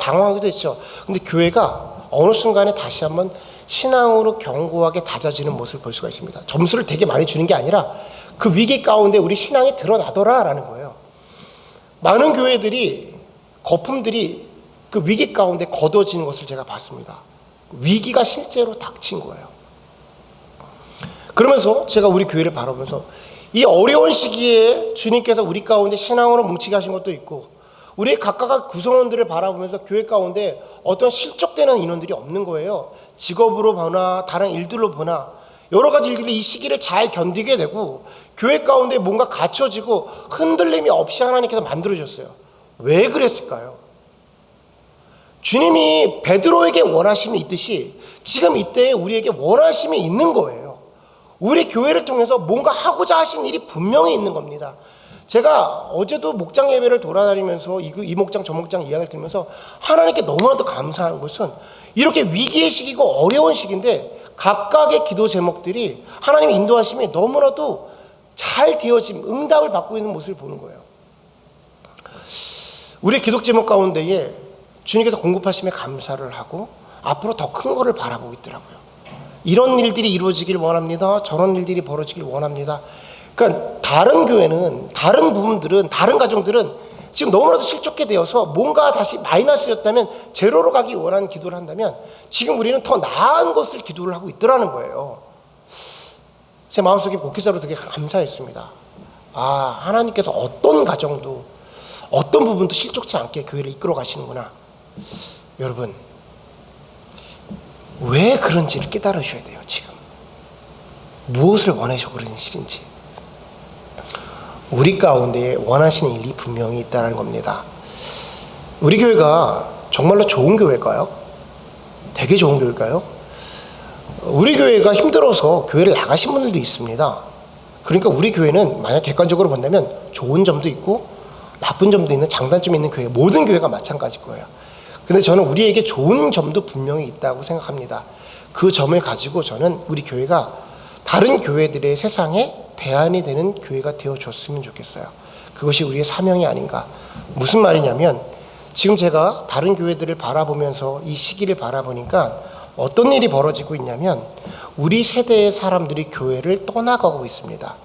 당황하기도 했죠. 근데 교회가 어느 순간에 다시 한번 신앙으로 견고하게 다져지는 모습을 볼 수가 있습니다. 점수를 되게 많이 주는 게 아니라 그 위기 가운데 우리 신앙이 드러나더라라는 거예요. 많은 교회들이 거품들이 그 위기 가운데 걷어지는 것을 제가 봤습니다. 위기가 실제로 닥친 거예요. 그러면서 제가 우리 교회를 바라보면서 이 어려운 시기에 주님께서 우리 가운데 신앙으로 뭉치게 하신 것도 있고, 우리 각각 구성원들을 바라보면서 교회 가운데 어떤 실족되는 인원들이 없는 거예요. 직업으로 보나 다른 일들로 보나 여러 가지 일들이 이 시기를 잘 견디게 되고 교회 가운데 뭔가 갖춰지고 흔들림이 없이 하나님께서 만들어줬어요. 왜 그랬을까요? 주님이 베드로에게 원하심이 있듯이 지금 이때에 우리에게 원하심이 있는 거예요. 우리 교회를 통해서 뭔가 하고자 하신 일이 분명히 있는 겁니다. 제가 어제도 목장 예배를 돌아다니면서 이 목장 저 목장 이야기를 들으면서 하나님께 너무나도 감사한 것은 이렇게 위기의 시기고 어려운 시기인데 각각의 기도 제목들이 하나님의 인도하심이 너무나도 잘 되어진 응답을 받고 있는 모습을 보는 거예요. 우리의 기도 제목 가운데에 주님께서 공급하심에 감사를 하고 앞으로 더 큰 거를 바라보고 있더라고요. 이런 일들이 이루어지길 원합니다. 저런 일들이 벌어지길 원합니다. 그러니까 다른 교회는, 다른 부분들은, 다른 가정들은 지금 너무나도 실족해 되어서 뭔가 다시 마이너스였다면 제로로 가기 원하는 기도를 한다면 지금 우리는 더 나은 것을 기도를 하고 있더라는 거예요. 제 마음속에 목회자로 되게 감사했습니다. 하나님께서 어떤 가정도 어떤 부분도 실족치 않게 교회를 이끌어 가시는구나. 여러분, 왜 그런지를 깨달으셔야 돼요. 지금 무엇을 원하셔 그러신지, 우리 가운데 원하시는 일이 분명히 있다는 겁니다. 우리 교회가 정말로 좋은 교회일까요? 되게 좋은 교회일까요? 우리 교회가 힘들어서 교회를 나가신 분들도 있습니다. 그러니까 우리 교회는 만약 객관적으로 본다면 좋은 점도 있고 나쁜 점도 있는, 장단점이 있는 교회, 모든 교회가 마찬가지일 거예요. 근데 저는 우리에게 좋은 점도 분명히 있다고 생각합니다. 그 점을 가지고 저는 우리 교회가 다른 교회들의 세상에 대안이 되는 교회가 되어줬으면 좋겠어요. 그것이 우리의 사명이 아닌가. 무슨 말이냐면 지금 제가 다른 교회들을 바라보면서 이 시기를 바라보니까 어떤 일이 벌어지고 있냐면 우리 세대의 사람들이 교회를 떠나가고 있습니다.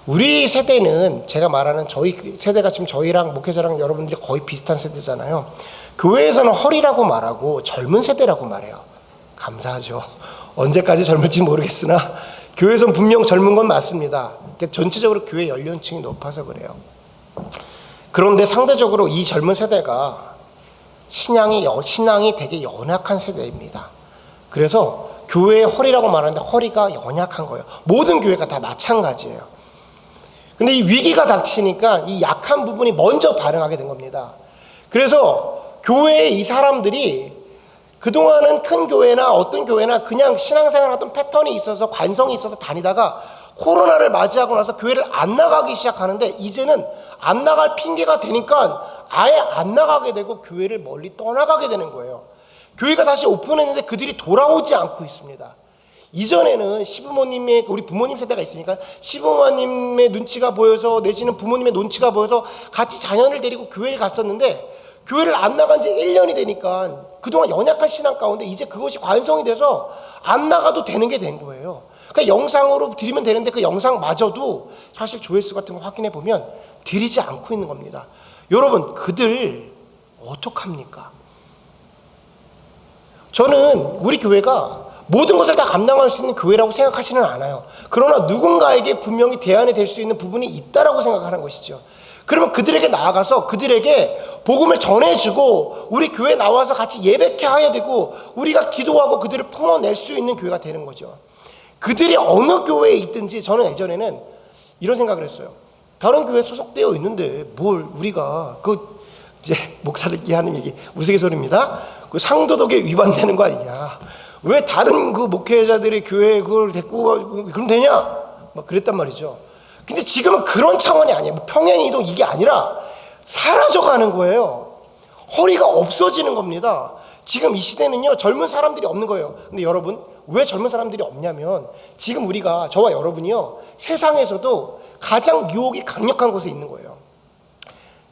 우리 세대는, 제가 말하는 저희 세대가 지금 저희랑 목회자랑 여러분들이 거의 비슷한 세대잖아요. 교회에서는 허리라고 말하고 젊은 세대라고 말해요. 감사하죠. 언제까지 젊을지 모르겠으나 교회에서는 분명 젊은 건 맞습니다. 전체적으로 교회 연령층이 높아서 그래요. 그런데 상대적으로 이 젊은 세대가 신앙이 되게 연약한 세대입니다. 그래서 교회의 허리라고 말하는데 허리가 연약한 거예요. 모든 교회가 다 마찬가지예요. 근데 이 위기가 닥치니까 이 약한 부분이 먼저 반응하게 된 겁니다. 그래서 교회의 이 사람들이 그동안은 큰 교회나 어떤 교회나 그냥 신앙생활 하던 패턴이 있어서 관성이 있어서 다니다가 코로나를 맞이하고 나서 교회를 안 나가기 시작하는데 이제는 안 나갈 핑계가 되니까 아예 안 나가게 되고 교회를 멀리 떠나가게 되는 거예요. 교회가 다시 오픈했는데 그들이 돌아오지 않고 있습니다. 이전에는 시부모님의, 우리 부모님 세대가 있으니까 시부모님의 눈치가 보여서 내지는 부모님의 눈치가 보여서 같이 자녀를 데리고 교회를 갔었는데 교회를 안 나간 지 1년이 되니까 그동안 연약한 신앙 가운데 이제 그것이 관성이 돼서 안 나가도 되는 게 된 거예요. 그러니까 영상으로 드리면 되는데 그 영상마저도 사실 조회수 같은 거 확인해 보면 드리지 않고 있는 겁니다. 여러분, 그들 어떡합니까? 저는 우리 교회가 모든 것을 다 감당할 수 있는 교회라고 생각하지는 않아요. 그러나 누군가에게 분명히 대안이 될 수 있는 부분이 있다라고 생각하는 것이죠. 그러면 그들에게 나아가서 그들에게 복음을 전해주고 우리 교회에 나와서 같이 예배케 해야 되고 우리가 기도하고 그들을 품어낼 수 있는 교회가 되는 거죠. 그들이 어느 교회에 있든지, 저는 예전에는 이런 생각을 했어요. 다른 교회에 소속되어 있는데 뭘 우리가 이제 목사들끼리 하는 얘기, 우스갯소리입니다. 그 상도덕에 위반되는 거 아니냐? 왜 다른 그 목회자들의 교회에 그걸 데리고 가고 그럼 되냐? 막 그랬단 말이죠. 근데 지금은 그런 차원이 아니에요. 뭐 평행이동 이게 아니라 사라져가는 거예요. 허리가 없어지는 겁니다. 지금 이 시대는요, 젊은 사람들이 없는 거예요. 근데 여러분, 왜 젊은 사람들이 없냐면 지금 우리가, 저와 여러분이요, 세상에서도 가장 유혹이 강력한 곳에 있는 거예요.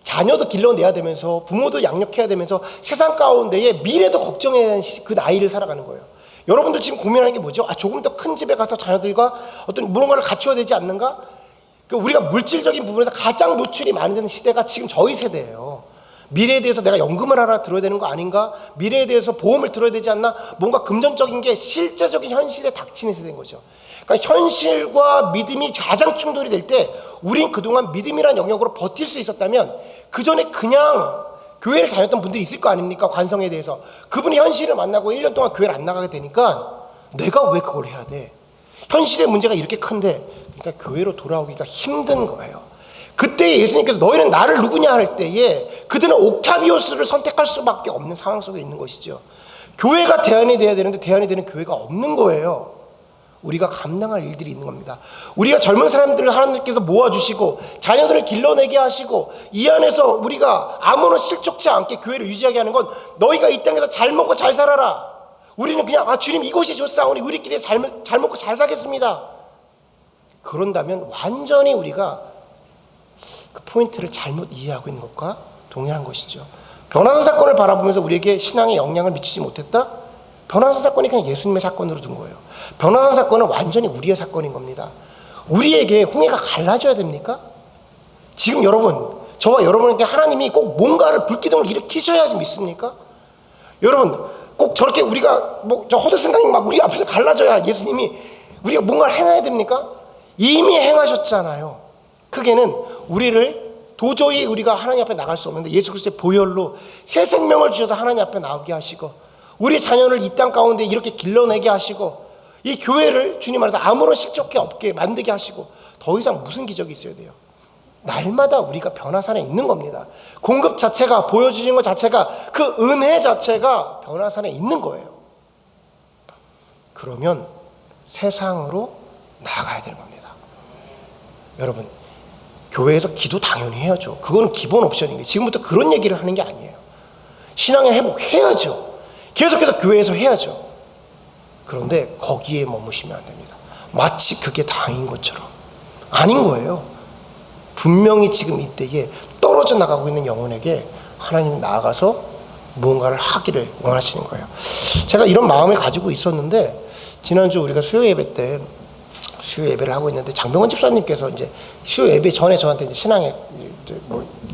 자녀도 길러내야 되면서 부모도 양육해야 되면서 세상 가운데에 미래도 걱정해야 하는 그 나이를 살아가는 거예요. 여러분들 지금 고민하는 게 뭐죠? 조금 더 큰 집에 가서 자녀들과 어떤 무언가를 갖춰야 되지 않는가? 우리가 물질적인 부분에서 가장 노출이 많이 되는 시대가 지금 저희 세대예요. 미래에 대해서 내가 연금을 하나 들어야 되는 거 아닌가? 미래에 대해서 보험을 들어야 되지 않나? 뭔가 금전적인 게 실제적인 현실에 닥치는 세대인 거죠. 그러니까 현실과 믿음이 가장 충돌이 될 때 우린 그동안 믿음이란 영역으로 버틸 수 있었다면 그 전에 그냥 교회를 다녔던 분들이 있을 거 아닙니까? 관성에 대해서. 그분이 현실을 만나고 1년 동안 교회를 안 나가게 되니까 내가 왜 그걸 해야 돼? 현실의 문제가 이렇게 큰데, 그러니까 교회로 돌아오기가 힘든 거예요. 그때 예수님께서 너희는 나를 누구냐 할 때에 그들은 옥타비오스를 선택할 수밖에 없는 상황 속에 있는 것이죠. 교회가 대안이 돼야 되는데 대안이 되는 교회가 없는 거예요. 우리가 감당할 일들이 있는 겁니다. 우리가 젊은 사람들을 하나님께서 모아주시고 자녀들을 길러내게 하시고 이 안에서 우리가 아무런 실족치 않게 교회를 유지하게 하는 건 너희가 이 땅에서 잘 먹고 잘 살아라. 우리는 그냥 주님 이곳이 좋사오니 우리끼리 잘 먹고 잘 살겠습니다. 그런다면 완전히 우리가 그 포인트를 잘못 이해하고 있는 것과 동일한 것이죠. 변화산 사건을 바라보면서 우리에게 신앙에 영향을 미치지 못했다? 변화산 사건이 그냥 예수님의 사건으로 둔 거예요. 변화산 사건은 완전히 우리의 사건인 겁니다. 우리에게 홍해가 갈라져야 됩니까? 지금 여러분, 저와 여러분에게 하나님이 꼭 뭔가를 불기둥을 일으키셔야지 믿습니까? 여러분, 꼭 저렇게 우리가 저 허드슨강이 막 우리 앞에서 갈라져야 예수님이 우리가 뭔가를 행해야 됩니까? 이미 행하셨잖아요. 크게는 우리를 도저히 우리가 하나님 앞에 나갈 수 없는데 예수 그리스도의 보혈로 새 생명을 주셔서 하나님 앞에 나오게 하시고 우리 자녀를 이 땅 가운데 이렇게 길러내게 하시고 이 교회를 주님 안에서 아무런 실족해 없게 만들게 하시고 더 이상 무슨 기적이 있어야 돼요? 날마다 우리가 변화산에 있는 겁니다. 공급 자체가, 보여주신 것 자체가, 그 은혜 자체가 변화산에 있는 거예요. 그러면 세상으로 나아가야 되는 겁니다. 여러분, 교회에서 기도 당연히 해야죠. 그거는 기본 옵션인 거예요. 지금부터 그런 얘기를 하는 게 아니에요. 신앙의 회복 해야죠. 계속해서 교회에서 해야죠. 그런데 거기에 머무시면 안 됩니다. 마치 그게 다인 것처럼. 아닌 거예요. 분명히 지금 이때에 떨어져 나가고 있는 영혼에게 하나님이 나아가서 무언가를 하기를 원하시는 거예요. 제가 이런 마음을 가지고 있었는데 지난주 우리가 수요 예배 때 수요 예배를 하고 있는데 장병원 집사님께서 이제 수요 예배 전에 저한테 이제 신앙의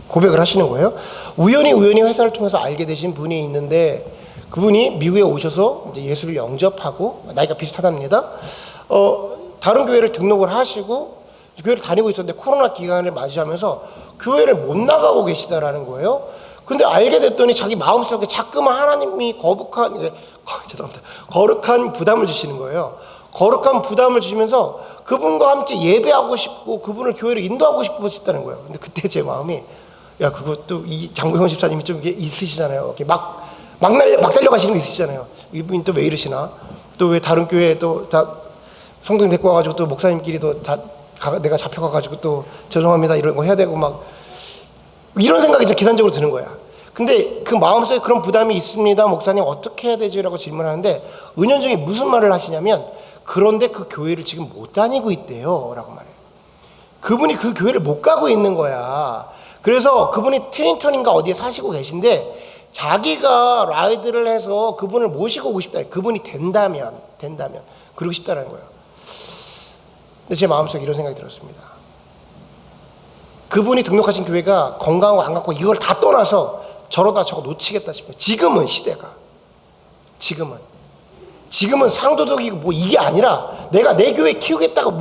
고백을 하시는 거예요. 우연히 회사를 통해서 알게 되신 분이 있는데 그분이 미국에 오셔서 이제 예수를 영접하고 나이가 비슷하답니다. 다른 교회를 등록을 하시고 교회를 다니고 있었는데 코로나 기간을 맞이하면서 교회를 못 나가고 계시다라는 거예요. 근데 알게 됐더니 자기 마음속에 자꾸만 하나님이 거룩한 부담을 주시는 거예요. 거룩한 부담을 주시면서 그분과 함께 예배하고 싶고 그분을 교회로 인도하고 싶으셨다는 거예요. 근데 그때 제 마음이 야 그것도 이 장보형 집사님이 좀 이게 있으시잖아요. 이렇게 막 달려가시는 거 있으시잖아요. 이분이 또 왜 이러시나? 또 왜 다른 교회에 또 다 성도님 데리고 와가지고 또 목사님끼리도 다 내가 잡혀가가지고 또 죄송합니다 이런 거 해야 되고 막 이런 생각이 이제 계산적으로 드는 거야. 근데 그 마음속에 그런 부담이 있습니다. 목사님 어떻게 해야 되지? 라고 질문하는데 은연중에 무슨 말을 하시냐면 그런데 그 교회를 지금 못 다니고 있대요 라고 말해요. 그분이 그 교회를 못 가고 있는 거야. 그래서 그분이 트린턴인가 어디에 사시고 계신데 자기가 라이드를 해서 그분을 모시고 오고 싶다. 그분이 된다면 그러고 싶다는 거예요. 근데 제 마음속에 이런 생각이 들었습니다. 그분이 등록하신 교회가 건강하고 안 갖고 이걸 다 떠나서 저러다 저거 놓치겠다 싶어요. 지금은 시대가 지금은 상도덕이고 뭐 이게 아니라 내가 내 교회 키우겠다고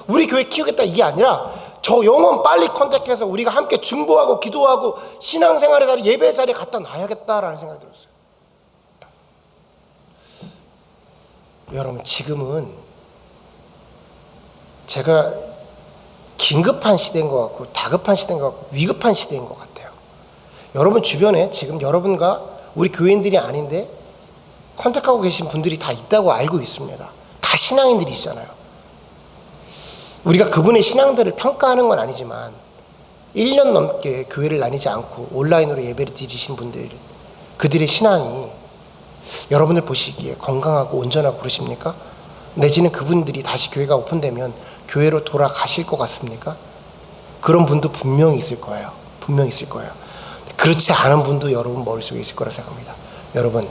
우리 교회 키우겠다 이게 아니라 저 영혼 빨리 컨택해서 우리가 함께 중보하고 기도하고 신앙생활의 자리 예배 자리에 갖다 놔야겠다라는 생각이 들었어요. 여러분 지금은 제가 긴급한 시대인 것 같고 다급한 시대인 것 같고 위급한 시대인 것 같아요. 여러분 주변에 지금 여러분과 우리 교인들이 아닌데 컨택하고 계신 분들이 다 있다고 알고 있습니다. 다 신앙인들이시잖아요. 우리가 그분의 신앙들을 평가하는 건 아니지만 1년 넘게 교회를 다니지 않고 온라인으로 예배를 드리신 분들, 그들의 신앙이 여러분들 보시기에 건강하고 온전하고 그러십니까? 내지는 그분들이 다시 교회가 오픈되면 교회로 돌아가실 것 같습니까? 그런 분도 분명히 있을 거예요. 분명히 있을 거예요. 그렇지 않은 분도 여러분 머릿속에 있을 거라 생각합니다. 여러분,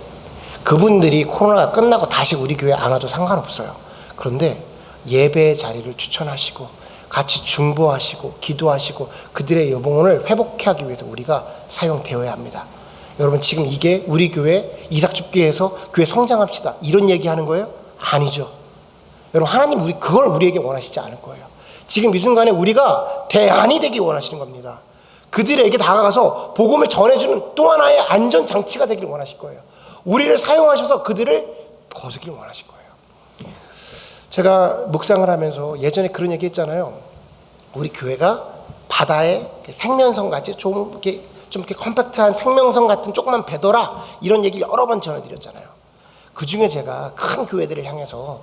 그분들이 코로나가 끝나고 다시 우리 교회 안 와도 상관없어요. 그런데 예배의 자리를 추천하시고 같이 중보하시고 기도하시고 그들의 영혼을 회복하기 위해서 우리가 사용되어야 합니다. 여러분, 지금 이게 우리 교회 이삭줍기에서 교회 성장합시다 이런 얘기하는 거예요? 아니죠. 여러분, 하나님 그걸 우리에게 원하시지 않을 거예요. 지금 이 순간에 우리가 대안이 되기 원하시는 겁니다. 그들에게 다가가서 복음을 전해주는 또 하나의 안전장치가 되기를 원하실 거예요. 우리를 사용하셔서 그들을 거두기를 원하실 거예요. 제가 묵상을 하면서 예전에 그런 얘기 했잖아요. 우리 교회가 바다의 생명성 같이 좀 이렇게 컴팩트한 생명성 같은 조그만 배더라, 이런 얘기 여러 번 전해드렸잖아요. 그 중에 제가 큰 교회들을 향해서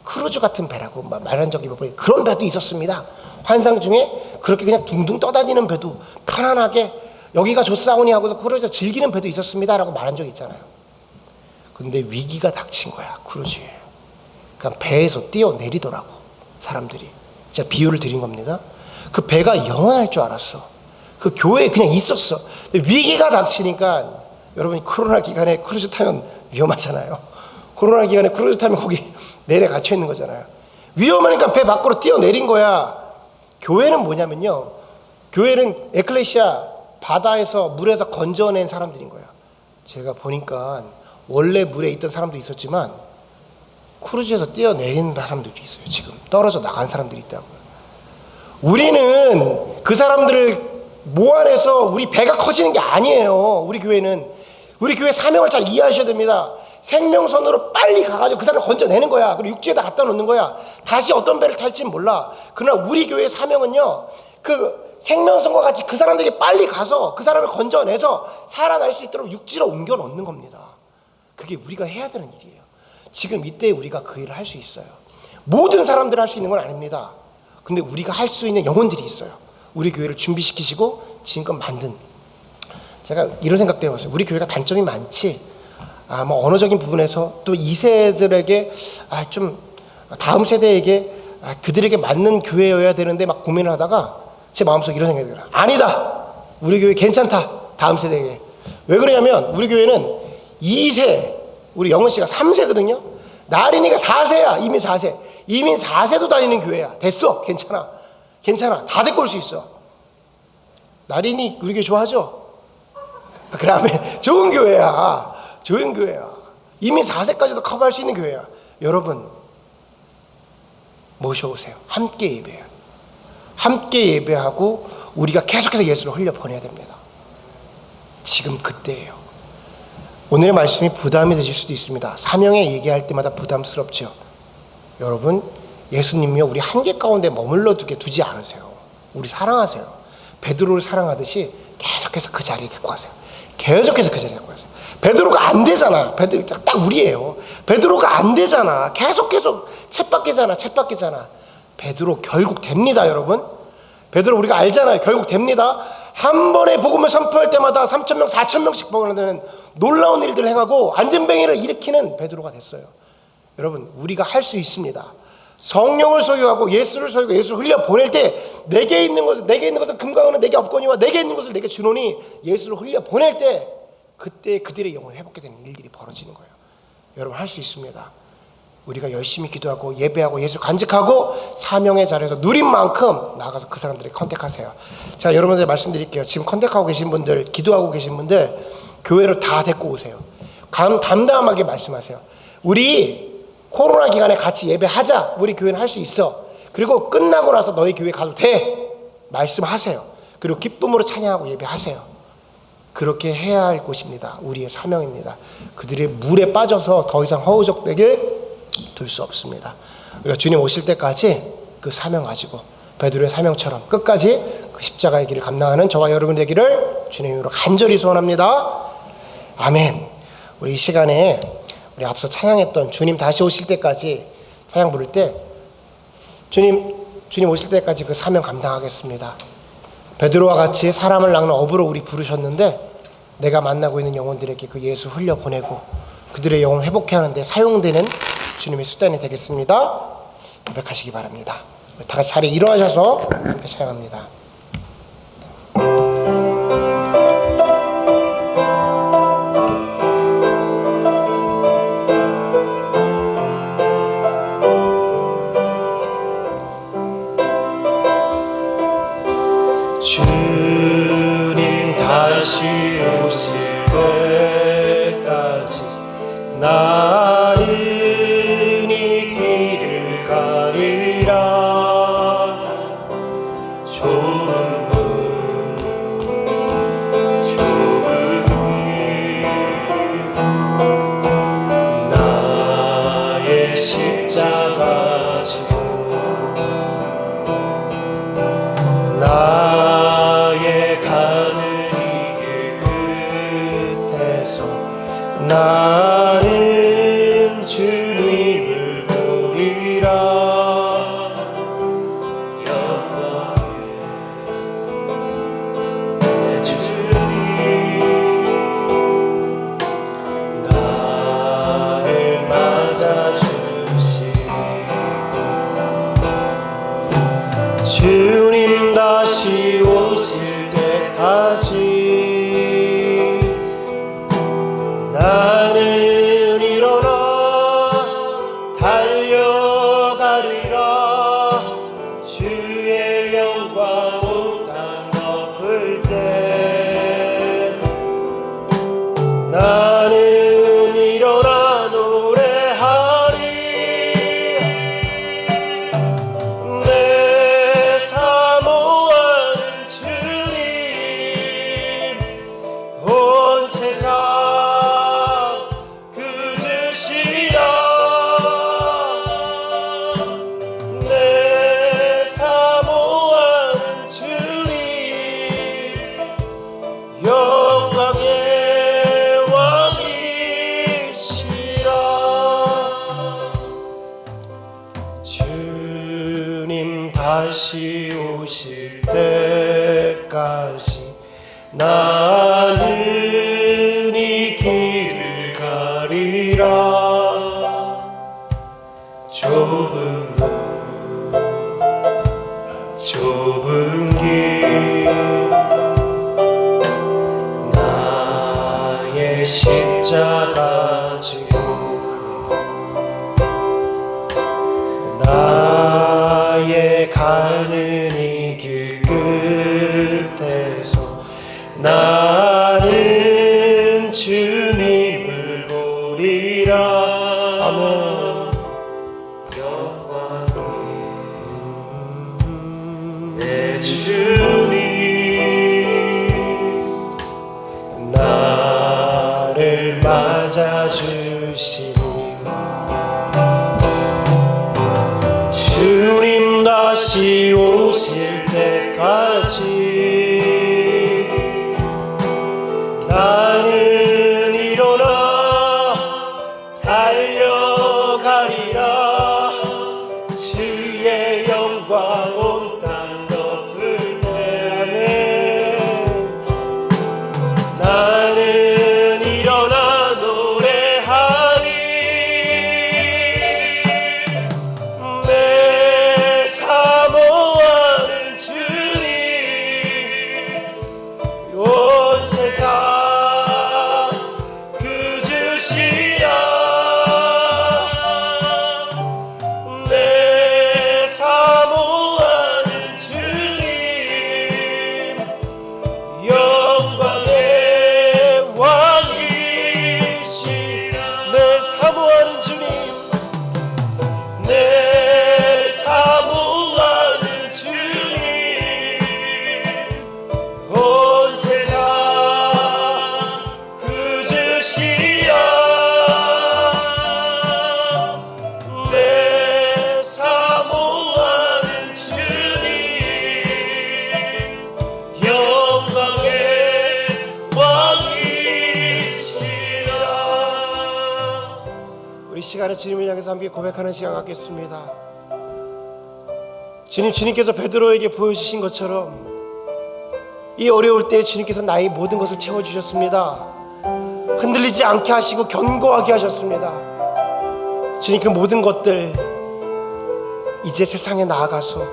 크루즈 같은 배라고 말한 적이 몇 번, 그런 배도 있었습니다. 환상 중에 그렇게 그냥 둥둥 떠다니는 배도 편안하게 여기가 좋사오니 하고서 크루즈 즐기는 배도 있었습니다라고 말한 적이 있잖아요. 근데 위기가 닥친 거야, 크루즈에. 그러니까 배에서 뛰어내리더라고, 사람들이. 진짜 비유를 드린 겁니다. 그 배가 영원할 줄 알았어. 그 교회에 그냥 있었어. 근데 위기가 닥치니까, 여러분이 코로나 기간에 크루즈 타면 위험하잖아요. 코로나 기간에 크루즈 타면 거기 내내 갇혀 있는 거잖아요. 위험하니까 배 밖으로 뛰어내린 거야. 교회는 뭐냐면요, 교회는 에클레시아, 바다에서 물에서 건져낸 사람들인 거야. 제가 보니까 원래 물에 있던 사람도 있었지만 크루즈에서 뛰어내린 사람들이 있어요. 지금 떨어져 나간 사람들이 있다고요. 우리는 그 사람들을 모아내서 우리 배가 커지는 게 아니에요. 우리 교회 사명을 잘 이해하셔야 됩니다. 생명선으로 빨리 가가지고 그 사람을 건져내는 거야. 그리고 육지에다 갖다 놓는 거야. 다시 어떤 배를 탈지는 몰라. 그러나 우리 교회의 사명은요, 그 생명선과 같이 그 사람들에게 빨리 가서 그 사람을 건져내서 살아날 수 있도록 육지로 옮겨 놓는 겁니다. 그게 우리가 해야 되는 일이에요. 지금 이때 우리가 그 일을 할 수 있어요. 모든 사람들이 할 수 있는 건 아닙니다. 근데 우리가 할 수 있는 영혼들이 있어요. 우리 교회를 준비시키시고 지금껏 만든. 제가 이런 생각도 해봤어요. 우리 교회가 단점이 많지, 뭐 언어적인 부분에서 또 2세들에게 좀 다음 세대에게 그들에게 맞는 교회여야 되는데 막 고민을 하다가 제 마음속에 이런 생각이 들어요. 아니다, 우리 교회 괜찮다, 다음 세대에게. 왜 그러냐면 우리 교회는 2세, 우리 영은 씨가 3세거든요 나린이가 4세야. 이민 4세. 이민 4세도 다니는 교회야. 됐어, 괜찮아, 다 데리고 올 수 있어. 나린이 우리 교회 좋아하죠? 그다음에 좋은 교회야. 이미 4세까지도 커버할 수 있는 교회야. 여러분, 모셔오세요. 함께 예배해요. 함께 예배하고 우리가 계속해서 예수를 흘려보내야 됩니다. 지금 그때예요. 오늘의 말씀이 부담이 되실 수도 있습니다. 사명에 얘기할 때마다 부담스럽죠. 여러분, 예수님이요, 우리 한계 가운데 머물러 두지 않으세요. 우리 사랑하세요. 베드로를 사랑하듯이 계속해서 그 자리에 갖고 가세요. 계속해서 그 자리에 갖고 가세요. 베드로가 안 되잖아. 베드로 딱 우리예요. 베드로가 안 되잖아. 계속 쳇바퀴잖아. 베드로 결국 됩니다, 여러분. 베드로 우리가 알잖아요. 결국 됩니다. 한 번에 복음을 선포할 때마다 3,000명, 4,000명씩 복음하는 놀라운 일들을 행하고 안전뱅이를 일으키는 베드로가 됐어요. 여러분, 우리가 할 수 있습니다. 성령을 소유하고 예수를 소유하고 예수를 흘려 보낼 때 내게 있는 것은 금과 은은 내게 없거니와 내게 있는 것을 내게 주노니, 예수를 흘려 보낼 때 그때 그들의 영혼을 회복하게 되는 일들이 벌어지는 거예요. 여러분, 할 수 있습니다. 우리가 열심히 기도하고 예배하고 예수 간직하고 사명의 자리에서 누린 만큼 나가서 그 사람들을 컨택하세요. 자, 여러분들 말씀드릴게요. 지금 컨택하고 계신 분들, 기도하고 계신 분들, 교회로 다 데리고 오세요. 담담하게 말씀하세요. 우리 코로나 기간에 같이 예배하자. 우리 교회는 할 수 있어. 그리고 끝나고 나서 너희 교회 가도 돼. 말씀하세요. 그리고 기쁨으로 찬양하고 예배하세요. 그렇게 해야 할 곳입니다. 우리의 사명입니다. 그들의 물에 빠져서 더 이상 허우적대게 둘 수 없습니다. 우리가 주님 오실 때까지 그 사명 가지고 베드로의 사명처럼 끝까지 그 십자가의 길을 감당하는 저와 여러분 되기를 주님의 이름으로 간절히 소원합니다. 아멘. 우리 이 시간에 우리 앞서 찬양했던 주님 다시 오실 때까지 찬양 부를 때 주님 오실 때까지 그 사명 감당하겠습니다. 베드로와 같이 사람을 낚는 어부로 우리 부르셨는데 내가 만나고 있는 영혼들에게 그 예수 흘려보내고 그들의 영혼 회복해 하는데 사용되는 주님의 수단이 되겠습니다. 고백하시기 바랍니다. 다 같이 자리에 일어나셔서 함께 찬양합니다. 주님 다시 오실 때까지 나는 이 길을 가리라. 좁은 길 나의 십자가 지고 나의 가는 이 길 끝에서 나는 주님을 보리라. 영광의 주님 나를 맞아주시 주님 다시 오실 때까지 나는 일어나 달려가리라. 주의 영광 온 땅 덮을 때 나는 일어나 노래하리. 내 사모하는 주님 온 세상 그주시라. 내 사모하는 주님 영광의 왕이시라. 주님 다시 오실 때까지 나는 이 길을 가리라. 좁은 길 나의 십자가 지고 나의 가는 이 길 끝에서 나는 주님을 보리라. 아멘. 내 주님 나를 맞아주시니 주님 다시 오실 때까지 나는 일어나 달려가리라. 주의 영광 온 땅 덮을 때 나는 일어나 노래하리. 내 사모하는 주님 온 세상 그주시라. 내 사모하는 시간에 주님을 향해서 함께 고백하는 시간 갖겠습니다. 주님께서 베드로에게 보여주신 것처럼 이 어려울 때 주님께서 나의 모든 것을 채워주셨습니다. 흔들리지 않게 하시고 견고하게 하셨습니다. 주님, 그 모든 것들 이제 세상에 나아가서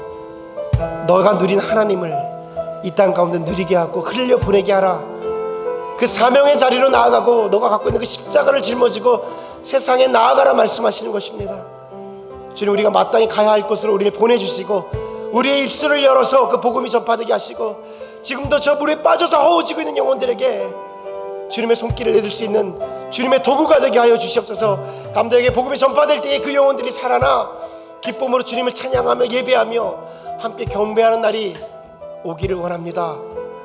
너가 누린 하나님을 이 땅 가운데 누리게 하고 흘려보내게 하라. 그 사명의 자리로 나아가고 너가 갖고 있는 그 십자가를 짊어지고 세상에 나아가라 말씀하시는 것입니다. 주님, 우리가 마땅히 가야 할 곳으로 우리를 보내주시고 우리의 입술을 열어서 그 복음이 전파되게 하시고 지금도 저 물에 빠져서 허우지고 있는 영혼들에게 주님의 손길을 내줄 수 있는 주님의 도구가 되게 하여 주시옵소서. 담대하게 복음이 전파될 때에 그 영혼들이 살아나 기쁨으로 주님을 찬양하며 예배하며 함께 경배하는 날이 오기를 원합니다.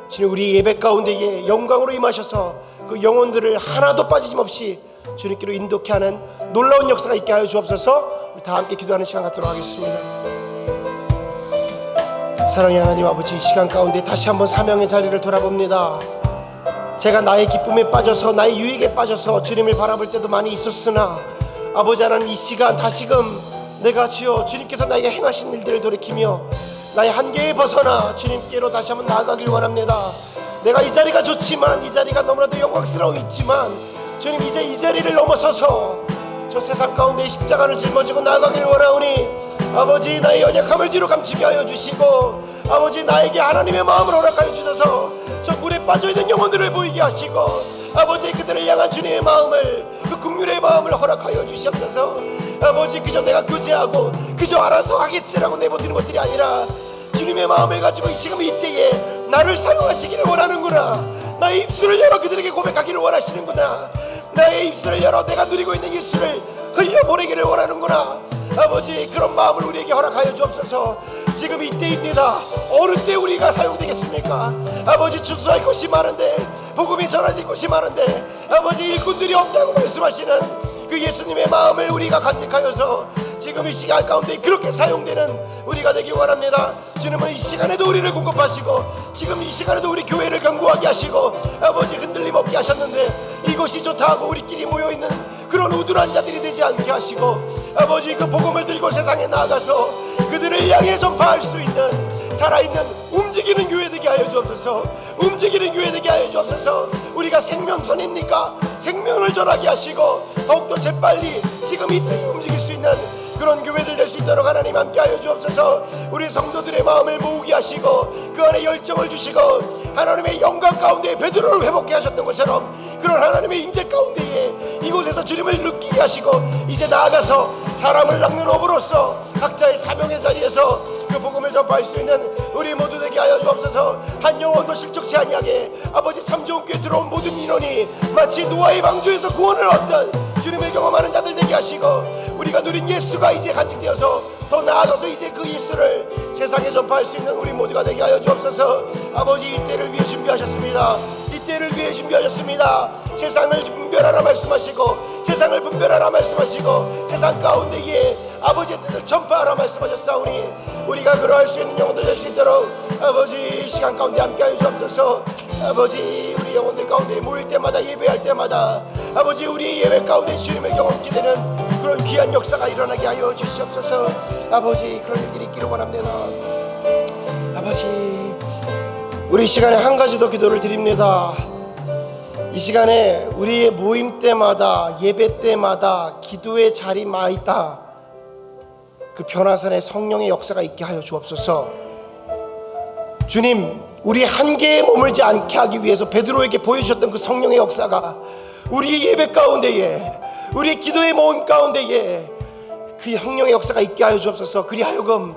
주님, 우리 예배 가운데에 영광으로 임하셔서 그 영혼들을 하나도 빠짐없이 주님께로 인도케 하는 놀라운 역사가 있게 하여 주옵소서. 우리 다 함께 기도하는 시간 갖도록 하겠습니다. 사랑의 하나님 아버지, 이 시간 가운데 다시 한번 사명의 자리를 돌아봅니다. 제가 나의 기쁨에 빠져서 나의 유익에 빠져서 주님을 바라볼 때도 많이 있었으나 아버지 하나님, 이 시간 다시금 내가 주여 주님께서 나에게 행하신 일들을 돌이키며 나의 한계에 벗어나 주님께로 다시 한번 나아가길 원합니다. 내가 이 자리가 좋지만 이 자리가 너무나도 영광스러웠지만 주님, 이제 이 자리를 넘어서서 저 세상 가운데 십자가를 짊어지고 나아가길 원하오니 아버지, 나의 연약함을 뒤로 감추게 하여 주시고 아버지, 나에게 하나님의 마음을 허락하여 주셔서 저 물에 빠져있는 영혼들을 보이게 하시고 아버지, 그들을 향한 주님의 마음을, 그 긍휼의 마음을 허락하여 주시옵소서. 아버지, 그저 내가 교제하고 그저 알아서 하겠지라고 내버리는 것들이 아니라 주님의 마음을 가지고 지금 이때에 나를 사용하시기를 원하는구나. 나의 입술을 열어 그들에게 고백하기를 원하시는구나. 나의 입술을 열어 내가 누리고 있는 예수를 흘려보내기를 원하는구나. 아버지, 그런 마음을 우리에게 허락하여 주옵소서. 지금 이때입니다. 어느 때 우리가 사용되겠습니까? 아버지, 주소할 곳이 많은데, 복음이 전하질 곳이 많은데 아버지, 일꾼들이 없다고 말씀하시는 그 예수님의 마음을 우리가 간직하여서 지금 이 시간 가운데 그렇게 사용되는 우리가 되기 원합니다. 주님은 이 시간에도 우리를 공급하시고 지금 이 시간에도 우리 교회를 견고하게 하시고 아버지, 흔들림 없게 하셨는데 이것이 좋다 하고 우리끼리 모여있는 그런 우둔한 자들이 되지 않게 하시고 아버지, 그 복음을 들고 세상에 나아가서 그들을 향해 전파할 수 있는 살아있는 움직이는 교회 되게 하여 주옵소서. 움직이는 교회 되게 하여 주옵소서. 우리가 생명선입니까? 생명을 전하게 하시고 더욱더 재빨리 지금 이때에 움직일 수 있는 그런 교회들 될 수 있도록 하나님 함께 하여 주옵소서. 우리 성도들의 마음을 모으게 하시고 그 안에 열정을 주시고 하나님의 영광 가운데 베드로를 회복케 하셨던 것처럼 그런 하나님의 인재 가운데에 이곳에서 주님을 느끼게 하시고 이제 나아가서 사람을 낚는 업으로서 각자의 사명의 자리에서 그 복음을 전파할 수 있는 우리 모두 되게 하여 주옵소서. 한 영혼도 실족치 아니하게 아버지, 참 좋은 교회 들어온 모든 인원이 마치 노아의 방주에서 구원을 얻던 주님을 경험하는 자들 되게 하시고 우리가 누린 예수가 이제 간직되어서 더 나아가서 이제 그 예수를 세상에 전파할 수 있는 우리 모두가 되게 하여 주옵소서. 아버지, 이때를 위해 준비하셨습니다. 이때를 위해 준비하셨습니다. 세상을 분별하라 말씀하시고 세상을 분별하라 말씀하시고 세상 가운데에 아버지의 뜻을 전파하라 말씀하셨사오니 우리가 그러할 수 있는 영혼들 될 수 있도록 아버지, 이 시간 가운데 함께하여 주옵소서. 아버지, 우리 영혼들 가운데 모일 때마다 예배할 때마다 아버지, 우리 예배 가운데 주님을 경험하게 되는 그런 귀한 역사가 일어나게 하여 주시옵소서. 아버지, 그런 일들이 있기를 원합니다. 아버지, 우리 이 시간에 한 가지 더 기도를 드립니다. 이 시간에 우리의 모임 때마다 예배 때마다 기도의 자리마다 그 변화산의 성령의 역사가 있게 하여 주옵소서. 주님, 우리 한계에 머물지 않게 하기 위해서 베드로에게 보여주셨던 그 성령의 역사가 우리의 예배 가운데에 우리의 기도의 모임 가운데에 그 성령의 역사가 있게 하여 주옵소서. 그리하여금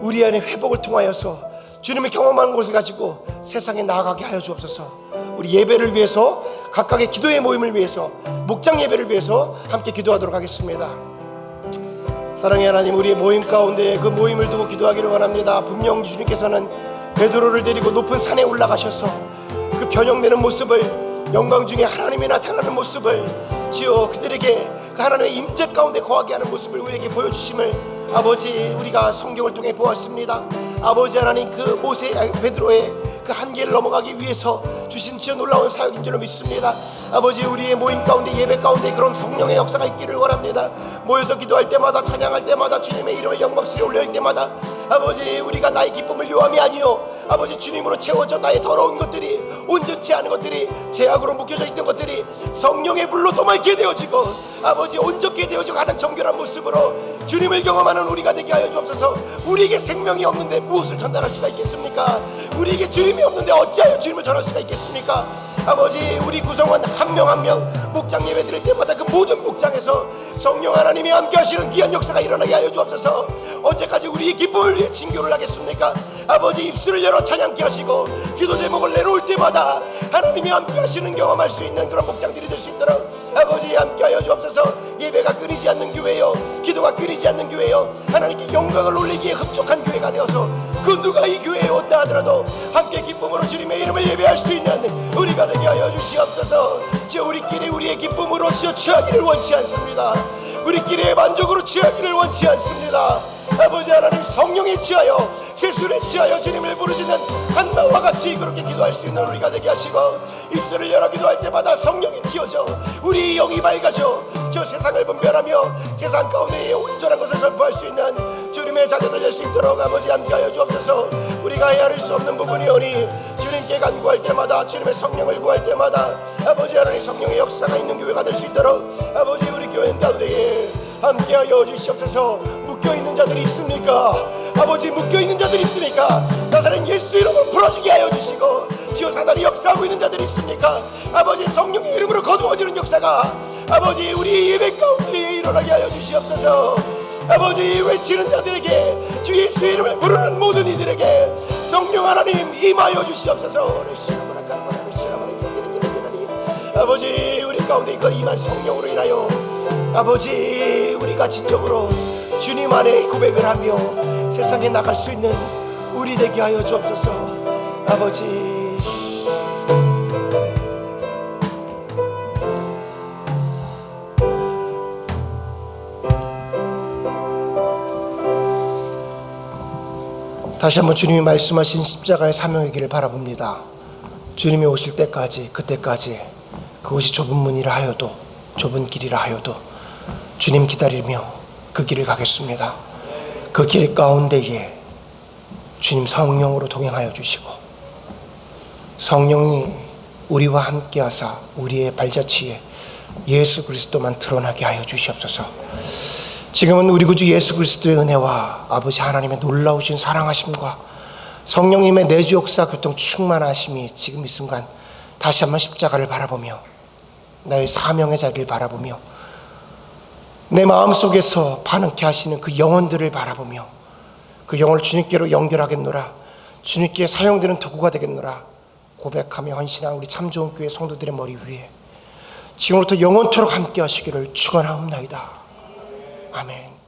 우리 안에 회복을 통하여서 주님을 경험하는 것을 가지고 세상에 나아가게 하여 주옵소서. 우리 예배를 위해서 각각의 기도의 모임을 위해서 목장 예배를 위해서 함께 기도하도록 하겠습니다. 사랑의 하나님, 우리의 모임 가운데 그 모임을 두고 기도하기를 원합니다. 분명 주님께서는 베드로를 데리고 높은 산에 올라가셔서 그 변형되는 모습을, 영광 중에 하나님이 나타나는 모습을 주여 그들에게 그 하나님의 임재 가운데 거하게 하는 모습을 우리에게 보여주심을 아버지, 우리가 성경을 통해 보았습니다. 아버지 하나님, 그 베드로의 그 한계를 넘어가기 위해서 주신 지어 놀라운 사역인 줄로 믿습니다. 아버지, 우리의 모임 가운데, 예배 가운데 그런 성령의 역사가 있기를 원합니다. 모여서 기도할 때마다, 찬양할 때마다, 주님의 이름을 영광스레 올릴 때마다 아버지, 우리가 나의 기쁨을 요함이 아니요 아버지, 주님으로 채워져 나의 더러운 것들이, 온전치 않은 것들이, 죄악으로 묶여져 있던 것들이 성령의 불로 도맑게 되어지고 아버지, 온전케 되어지고 가장 정결한 모습으로 주님을 경험하는 우리가 되게 하여 주옵소서. 우리에게 생명이 없는데 무엇을 전달할 수가 있겠습니까? 우리에게 주님이 없는데 어찌하여 주님을 전할 수가 있겠습니까? 아버지, 우리 구성원 한 명 한 명 목장 예배 드릴 때마다 그 모든 목장에서 성령 하나님이 함께 하시는 귀한 역사가 일어나게 하여 주옵소서. 언제까지 우리의 기쁨을 위해 진교를 하겠습니까? 아버지, 입술을 열어 찬양케 하시고 기도 제목을 내놓을 때마다 하나님이 함께 하시는 경험할 수 있는 그런 목장들이 될 수 있도록 아버지 함께 하여 주옵소서. 예배가 끊이지 않는 교회요, 기도가 끊이지 않는 교회요, 하나님께 영광을 올리기에 흡족한 교회가 되어서 그 누가 이 교회에 온다 하더라도 함께 기쁨으로 주님의 이름을 예배할 수 있는 우리가 되게 하여 주시옵소서. 저 우리끼리 우리의 기쁨으로 취하기를 원치 않습니다. 우리끼리의 만족으로 취하기를 원치 않습니다. 아버지 하나님, 성령에 취하여, 세술에 취하여 주님을 부르시는 한나와 같이 그렇게 기도할 수 있는 우리가 되게 하시고, 입술을 열어 기도할 때마다 성령이 튀어져 우리 영이 밝아져 저 세상을 분별하며 세상 가운데에 온전한 것을 선포할 수 있는 주님의 자녀들 될 수 있도록 아버지 함께하여 주옵소서. 우리가 헤아릴 수 없는 부분이오니 주님께 간구할 때마다, 주님의 성령을 구할 때마다 아버지 하나님 성령의 역사가 있는 교회가 될 수 있도록 아버지, 우리 교회 가운데에 함께하여 주시옵소서. 묶여있는 자들이 있습니까? 아버지, 묶여있는 자들이 있으니까 나사렛 예수 이름으로 풀어주게 하여 주시고, 주여 사단이 역사하고 있는 자들이 있습니까? 아버지, 성령의 이름으로 거두어지는 역사가 아버지 우리 예배 가운데 일어나게 하여 주시옵소서. 아버지, 외치는 자들에게, 주 예수 이름을 부르는 모든 이들에게 성령 하나님 임하여 주시옵소서. 아버지, 우리 가운데 이걸 임한 성령으로 인하여 아버지, 우리가 진정으로 주님 안에 고백을 하며 세상에 나갈 수 있는 우리 되게 하여 주옵소서. 아버지, 다시 한번 주님이 말씀하신 십자가의 사명의 길을 바라봅니다. 주님이 오실 때까지, 그때까지 그것이 좁은 문이라 하여도, 좁은 길이라 하여도 주님 기다리며 그 길을 가겠습니다. 그 길 가운데에 주님 성령으로 동행하여 주시고, 성령이 우리와 함께 하사 우리의 발자취에 예수 그리스도만 드러나게 하여 주시옵소서. 지금은 우리 구주 예수 그리스도의 은혜와 아버지 하나님의 놀라우신 사랑하심과 성령님의 내주 역사 교통 충만하심이 지금 이 순간 다시 한번 십자가를 바라보며, 나의 사명의 자리를 바라보며, 내 마음속에서 반응케 하시는 그 영혼들을 바라보며 그 영혼을 주님께로 연결하겠노라, 주님께 사용되는 도구가 되겠노라 고백하며 헌신한 우리 참 좋은 교회 성도들의 머리 위에 지금부터 영원토록 함께 하시기를 축원하옵나이다. 아멘.